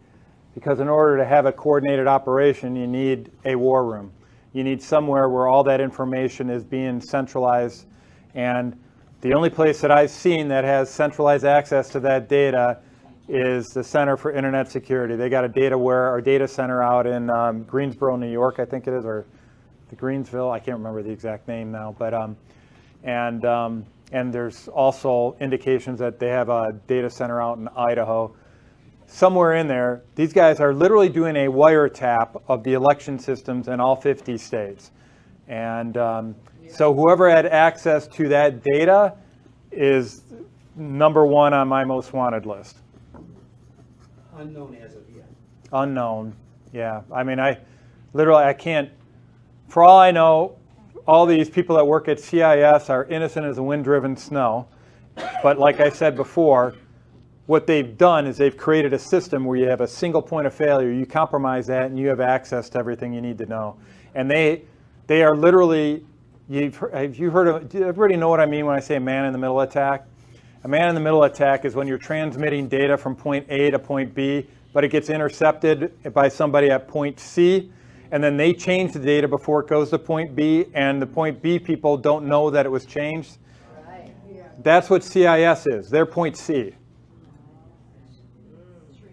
Because in order to have a coordinated operation, you need a war room. You need somewhere where all that information is being centralized. And the only place that I've seen that has centralized access to that data is the Center for Internet Security. They got a data center out in Greensboro, New York, I think it is, or the Greensville, I can't remember the exact name now, but and there's also indications that they have a data center out in Idaho. Somewhere in there, these guys are literally doing a wiretap of the election systems in all 50 states. And so whoever had access to that data is number one on my most wanted list. Unknown as of yet. Unknown, yeah. I mean, I can't, for all I know, all these people that work at CIS are innocent as a wind-driven snow. But like I said before, what they've done is they've created a system where you have a single point of failure. You compromise that and you have access to everything you need to know. And they are literally, have you heard of, do everybody know what I mean when I say a man-in-the-middle attack? A man-in-the-middle attack is when you're transmitting data from point A to point B, but it gets intercepted by somebody at point C, and then they change the data before it goes to point B, and the point B people don't know that it was changed. That's what CIS is. They're point C.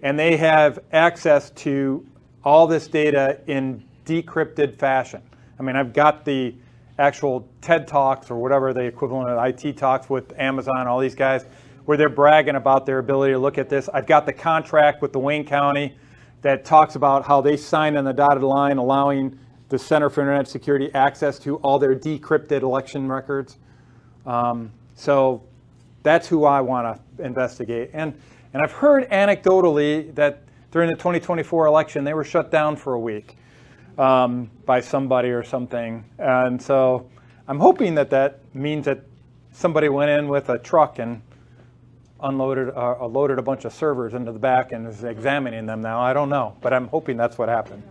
And they have access to all this data in decrypted fashion. I mean, I've got the actual TED Talks or whatever the equivalent of IT Talks with Amazon, all these guys, where they're bragging about their ability to look at this. I've got the contract with the Wayne County that talks about how they signed on the dotted line allowing the Center for Internet Security access to all their decrypted election records. So that's who I want to investigate. And I've heard anecdotally that during the 2024 election, they were shut down for a week by somebody or something. And so I'm hoping that that means that somebody went in with a truck and loaded a bunch of servers into the back and is examining them now. I don't know, but I'm hoping that's what happened.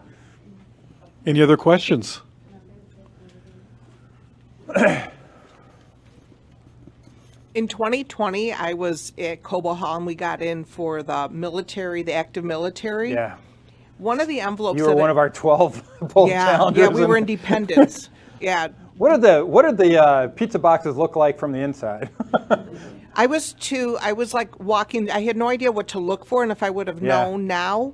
Any other questions? In 2020, I was at Cobo Hall and we got in for the military, the active military. Yeah. One of the envelopes. You were one of our 12 poll challengers. Yeah, we were independents. Yeah. What did the pizza boxes look like from the inside? I was like walking, I had no idea what to look for, and if I would have known now,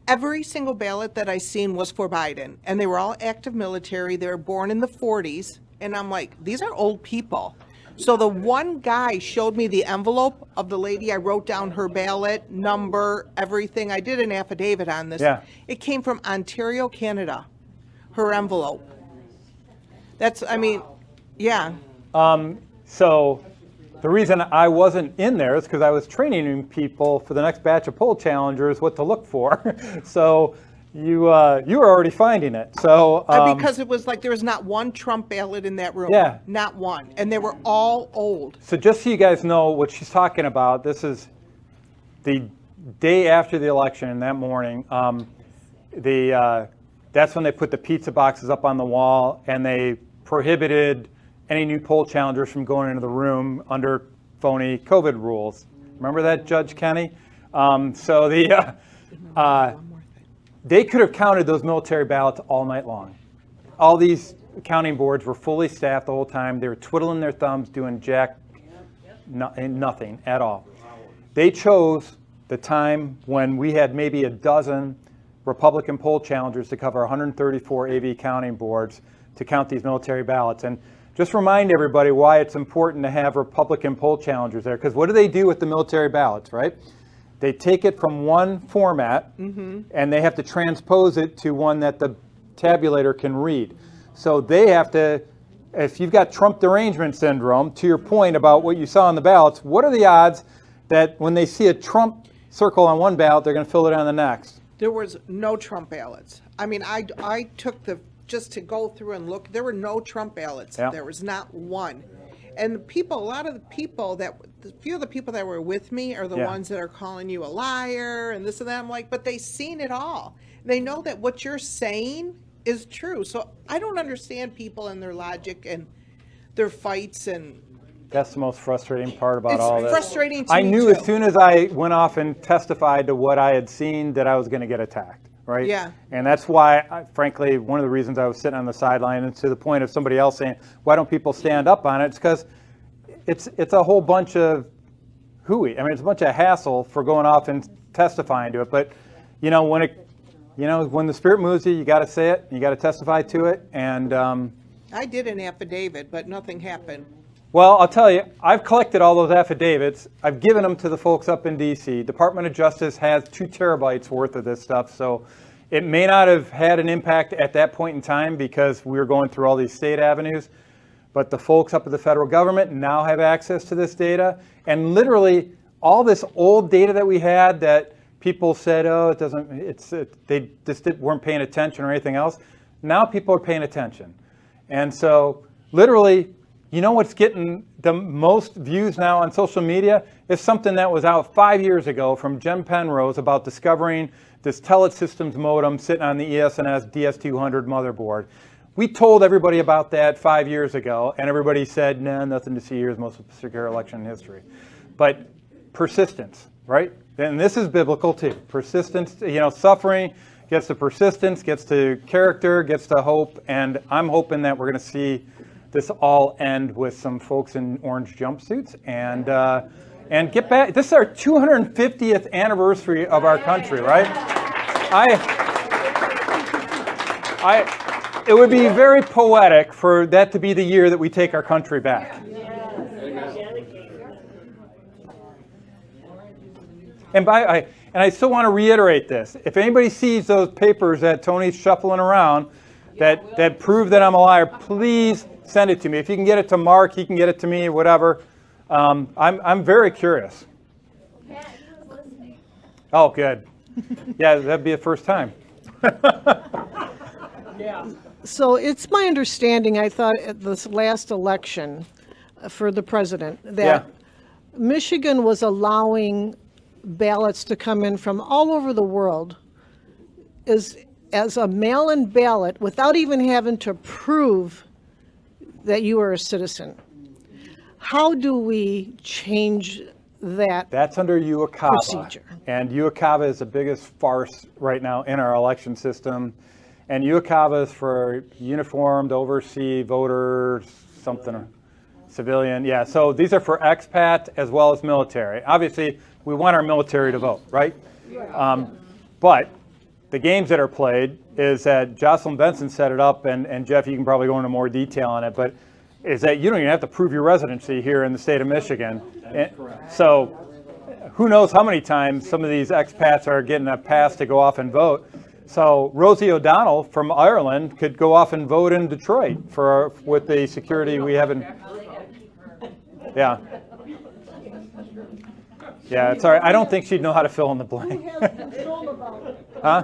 every single ballot that I seen was for Biden, and they were all active military. They were born in the 40s, and I'm like, these are old people. So the one guy showed me the envelope of the lady. I wrote down her ballot, number, everything. I did an affidavit on this. Yeah. It came from Ontario, Canada, her envelope. That's, I mean, yeah. So the reason I wasn't in there is because I was training people for the next batch of poll challengers what to look for. So you were already finding it. So because it was like there was not one Trump ballot in that room. Yeah. Not one. And they were all old. So just so you guys know what she's talking about, this is the day after the election, that morning. That's when they put the pizza boxes up on the wall and they prohibited any new poll challengers from going into the room under phony COVID rules. Remember that, Judge Kenny? They could have counted those military ballots all night long. All these counting boards were fully staffed the whole time. They were twiddling their thumbs, doing nothing at all. They chose the time when we had maybe a dozen Republican poll challengers to cover 134 AV counting boards to count these military ballots. And just remind everybody why it's important to have Republican poll challengers there, because what do they do with the military ballots, right? They take it from one format and they have to transpose it to one that the tabulator can read. So they have to, if you've got Trump derangement syndrome, to your point about what you saw on the ballots, what are the odds that when they see a Trump circle on one ballot, they're going to fill it on the next? There was no Trump ballots. I mean, I took just to go through and look, there were no Trump ballots. Yeah. There was not one. And the people, a few of the people that were with me are the ones that are calling you a liar and this and that. I'm like, but they've seen it all. They know that what you're saying is true. So I don't understand people and their logic and their fights. And that's the most frustrating part about all this. It's frustrating to I me knew too. as soon as I went off and testified to what I had seen that I was going to get attacked, right? Yeah. And that's why, frankly, one of the reasons I was sitting on the sideline, and to the point of somebody else saying, why don't people stand up on it? It's because it's a whole bunch of hooey. I mean, it's a bunch of hassle for going off and testifying to it. But, you know, when you know, when the Spirit moves you got to say it, you got to testify to it, and I did an affidavit, but nothing happened. well, I'll tell you, I've collected all those affidavits. I've given them to the folks up in D.C. Department of Justice has 2 terabytes worth of this stuff, so it may not have had an impact at that point in time because we were going through all these state avenues, but the folks up at the federal government now have access to this data, and literally all this old data that we had that people said, oh, it doesn't, they just weren't paying attention or anything else. Now people are paying attention. And so literally, you know what's getting the most views now on social media is something that was out 5 years ago from Jen Penrose about discovering this Telit Systems modem sitting on the ES&S DS200 motherboard. We told everybody about that 5 years ago, and everybody said, nah, nothing to see here, is the most secure election in history. But persistence, right? And this is biblical too. Persistence, you know, suffering gets to persistence, gets to character, gets to hope, and I'm hoping that we're going to see this all end with some folks in orange jumpsuits and get back. This is our 250th anniversary of our country, right? It would be very poetic for that to be the year that we take our country back. And I still want to reiterate this. If anybody sees those papers that Tony's shuffling around that prove that I'm a liar, please send it to me. If you can get it to Mark, he can get it to me, whatever. I'm very curious. Oh, good. Yeah, that'd be a first time. So it's my understanding, I thought at this last election for the president, that Michigan was allowing ballots to come in from all over the world as a mail-in ballot without even having to prove that you are a citizen. How do we change that? That's under UACAVA. Procedure. And UACAVA is the biggest farce right now in our election system. And UACAVA is for uniformed, overseas voters, something, civilian. Yeah, so these are for expat as well as military. Obviously, we want our military to vote, right? But the games that are played is that Jocelyn Benson set it up, and Jeff, you can probably go into more detail on it, but is that you don't even have to prove your residency here in the state of Michigan. That is correct. So who knows how many times some of these expats are getting a pass to go off and vote. So Rosie O'Donnell from Ireland could go off and vote in Detroit with the security we have in. Yeah. Yeah, it's all right. I don't think she'd know how to fill in the blank. Huh?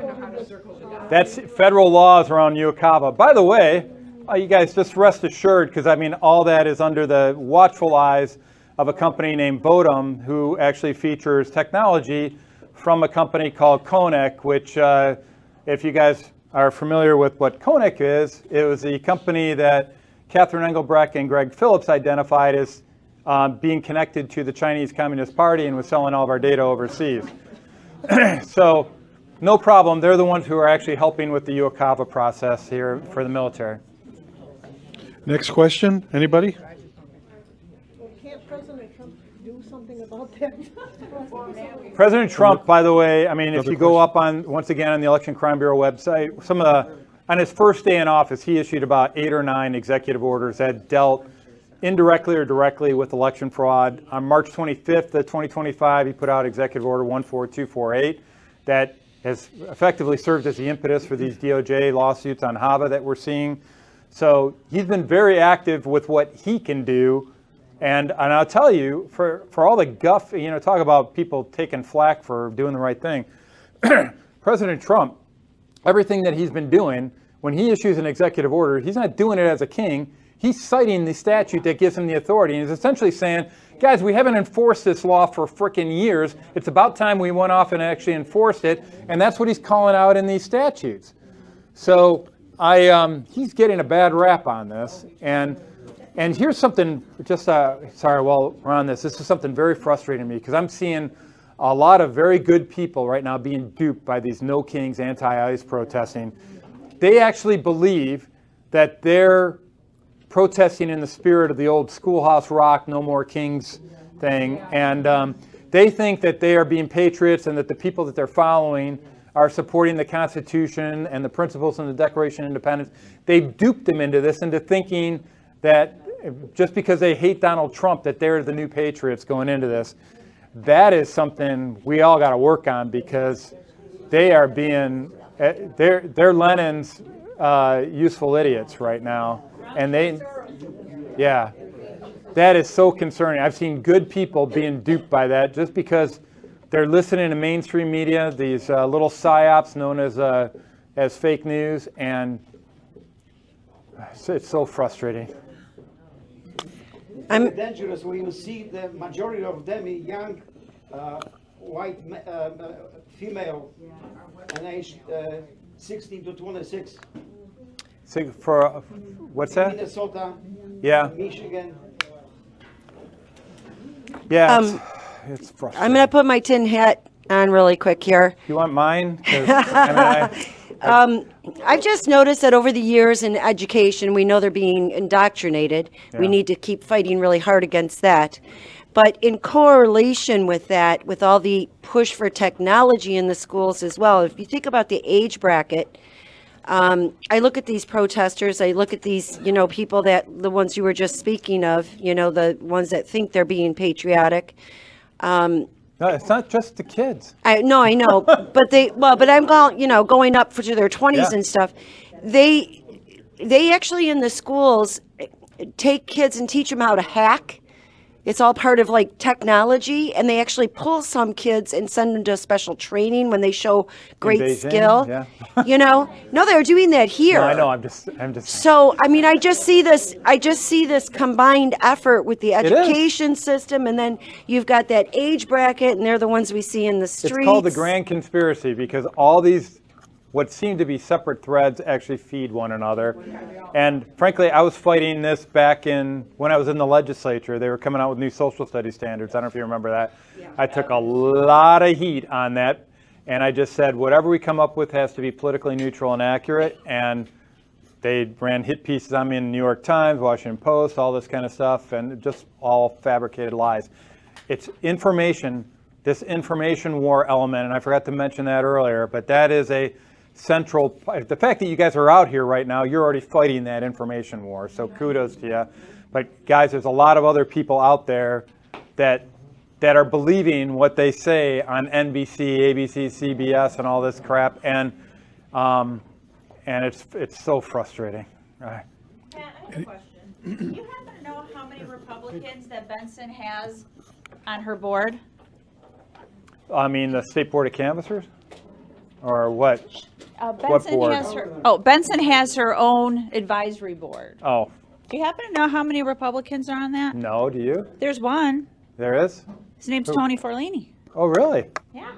That's federal laws around UACAVA. By the way, you guys just rest assured, because I mean all that is under the watchful eyes of a company named Bodum, who actually features technology from a company called Colbeck, which if you guys are familiar with what Colbeck is, it was the company that Catherine Engelbrecht and Greg Phillips identified as being connected to the Chinese Communist Party and was selling all of our data overseas. So no problem. They're the ones who are actually helping with the UACAVA process here for the military. Next question, anybody? Can't President Trump do something about that? President Trump, by the way, I mean, if you go up on, once again, on the Election Crime Bureau website, on his first day in office, he issued about 8 or 9 executive orders that dealt indirectly or directly with election fraud. On March 25th of 2025, he put out Executive Order 14248 that has effectively served as the impetus for these DOJ lawsuits on HAVA that we're seeing. So he's been very active with what he can do. And I'll tell you, for all the guff, talk about people taking flack for doing the right thing. President Trump, everything that he's been doing, when he issues an executive order, he's not doing it as a king. He's citing the statute that gives him the authority. And he's essentially saying, guys, we haven't enforced this law for frickin' years. It's about time we went off and actually enforced it. And that's what he's calling out in these statutes. So he's getting a bad rap on this. And here's something, sorry, while we're on this is something very frustrating to me, because I'm seeing a lot of very good people right now being duped by these No Kings anti-ICE protesting. They actually believe that they're protesting in the spirit of the old Schoolhouse Rock, No More Kings thing. And they think that they are being patriots and that the people that they're following are supporting the Constitution and the principles in the Declaration of Independence. They've duped them into this, into thinking that just because they hate Donald Trump, that they're the new patriots going into this. That is something we all got to work on, because they are being, they're Lenin's useful idiots right now. And yeah, that is so concerning. I've seen good people being duped by that just because they're listening to mainstream media, these little psyops known as fake news, and it's so frustrating. It's dangerous when you see the majority of them young, white female, and age 16 to 26. For what's that? Minnesota, yeah, Michigan. Yeah, it's frustrating. I'm going to put my tin hat on really quick here. You want mine? I've just noticed that over the years in education, we know they're being indoctrinated. Yeah. We need to keep fighting really hard against that. But in correlation with that, with all the push for technology in the schools as well, if you think about the age bracket, I look at these protesters, I look at these, people the ones you were just speaking of, the ones that think they're being patriotic. No, it's not just the kids. I know, but I'm going up to their 20s and stuff. They actually in the schools take kids and teach them how to hack. It's all part of like technology, and they actually pull some kids and send them to special training when they show great Beijing, skill. yeah. No, they're doing that here. No, I know. I'm just. So, I just see this combined effort with the education system, and then you've got that age bracket, and they're the ones we see in the streets. It's called the grand conspiracy, because all these, what seem to be separate threads, actually feed one another. And frankly, I was fighting this back when I was in the legislature. They were coming out with new social studies standards. I don't know if you remember that. I took a lot of heat on that. And I just said, whatever we come up with has to be politically neutral and accurate. And they ran hit pieces on me in the New York Times, Washington Post, all this kind of stuff, and just all fabricated lies. It's information, this information war element, and I forgot to mention that earlier, but that is a central, the fact that you guys are out here right now, you're already fighting that information war, so kudos to you. But guys, there's a lot of other people out there that are believing what they say on NBC, ABC, CBS, and all this crap, and it's so frustrating. Pat, I have a question. Do you happen to know how many Republicans that Benson has on her board? I mean, the State Board of Canvassers? Or what? Benson board? Benson has her own advisory board. Oh, Do you happen to know how many Republicans are on that? no, do you? There's one. There is? His name's Who? Tony Forlini. Oh, really? Yeah.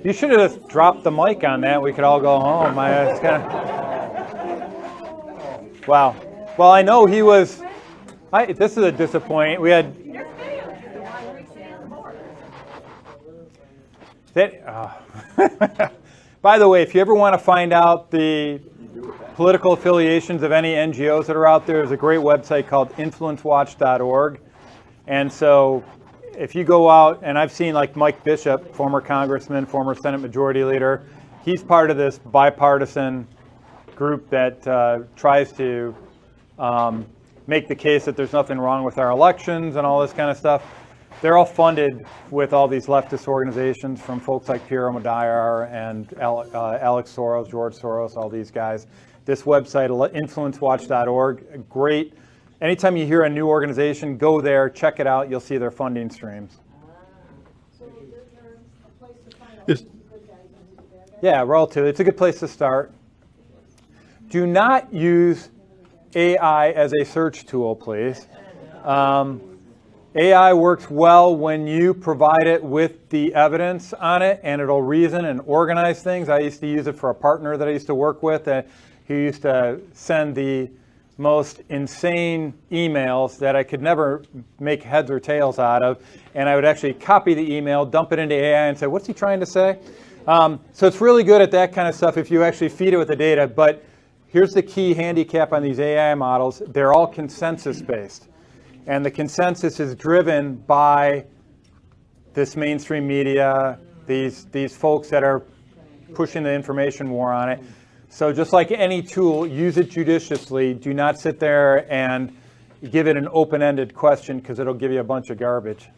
You should have just dropped the mic on that. We could all go home. It's kind of... Wow. Well, I know he was... this is a disappointment. We had... By the way, if you ever want to find out the political affiliations of any NGOs that are out there, there's a great website called influencewatch.org. And so if you go out, and I've seen like Mike Bishop, former congressman, former Senate Majority Leader, he's part of this bipartisan group that tries to make the case that there's nothing wrong with our elections and all this kind of stuff. They're all funded with all these leftist organizations from folks like Piero Modayar and Alex Soros, George Soros, all these guys. This website, influencewatch.org, great. Anytime you hear a new organization, go there, check it out. You'll see their funding streams. Yeah, relative. It's a good place to start. Do not use AI as a search tool, please. AI works well when you provide it with the evidence on it, and it'll reason and organize things. I used to use it for a partner that I used to work with. He used to send the most insane emails that I could never make heads or tails out of, and I would actually copy the email, dump it into AI, and say, what's he trying to say? So it's really good at that kind of stuff if you actually feed it with the data. But here's the key handicap on these AI models. They're all consensus-based. And the consensus is driven by this mainstream media, these folks that are pushing the information war on it. So just like any tool, use it judiciously. Do not sit there and give it an open-ended question, because it'll give you a bunch of garbage.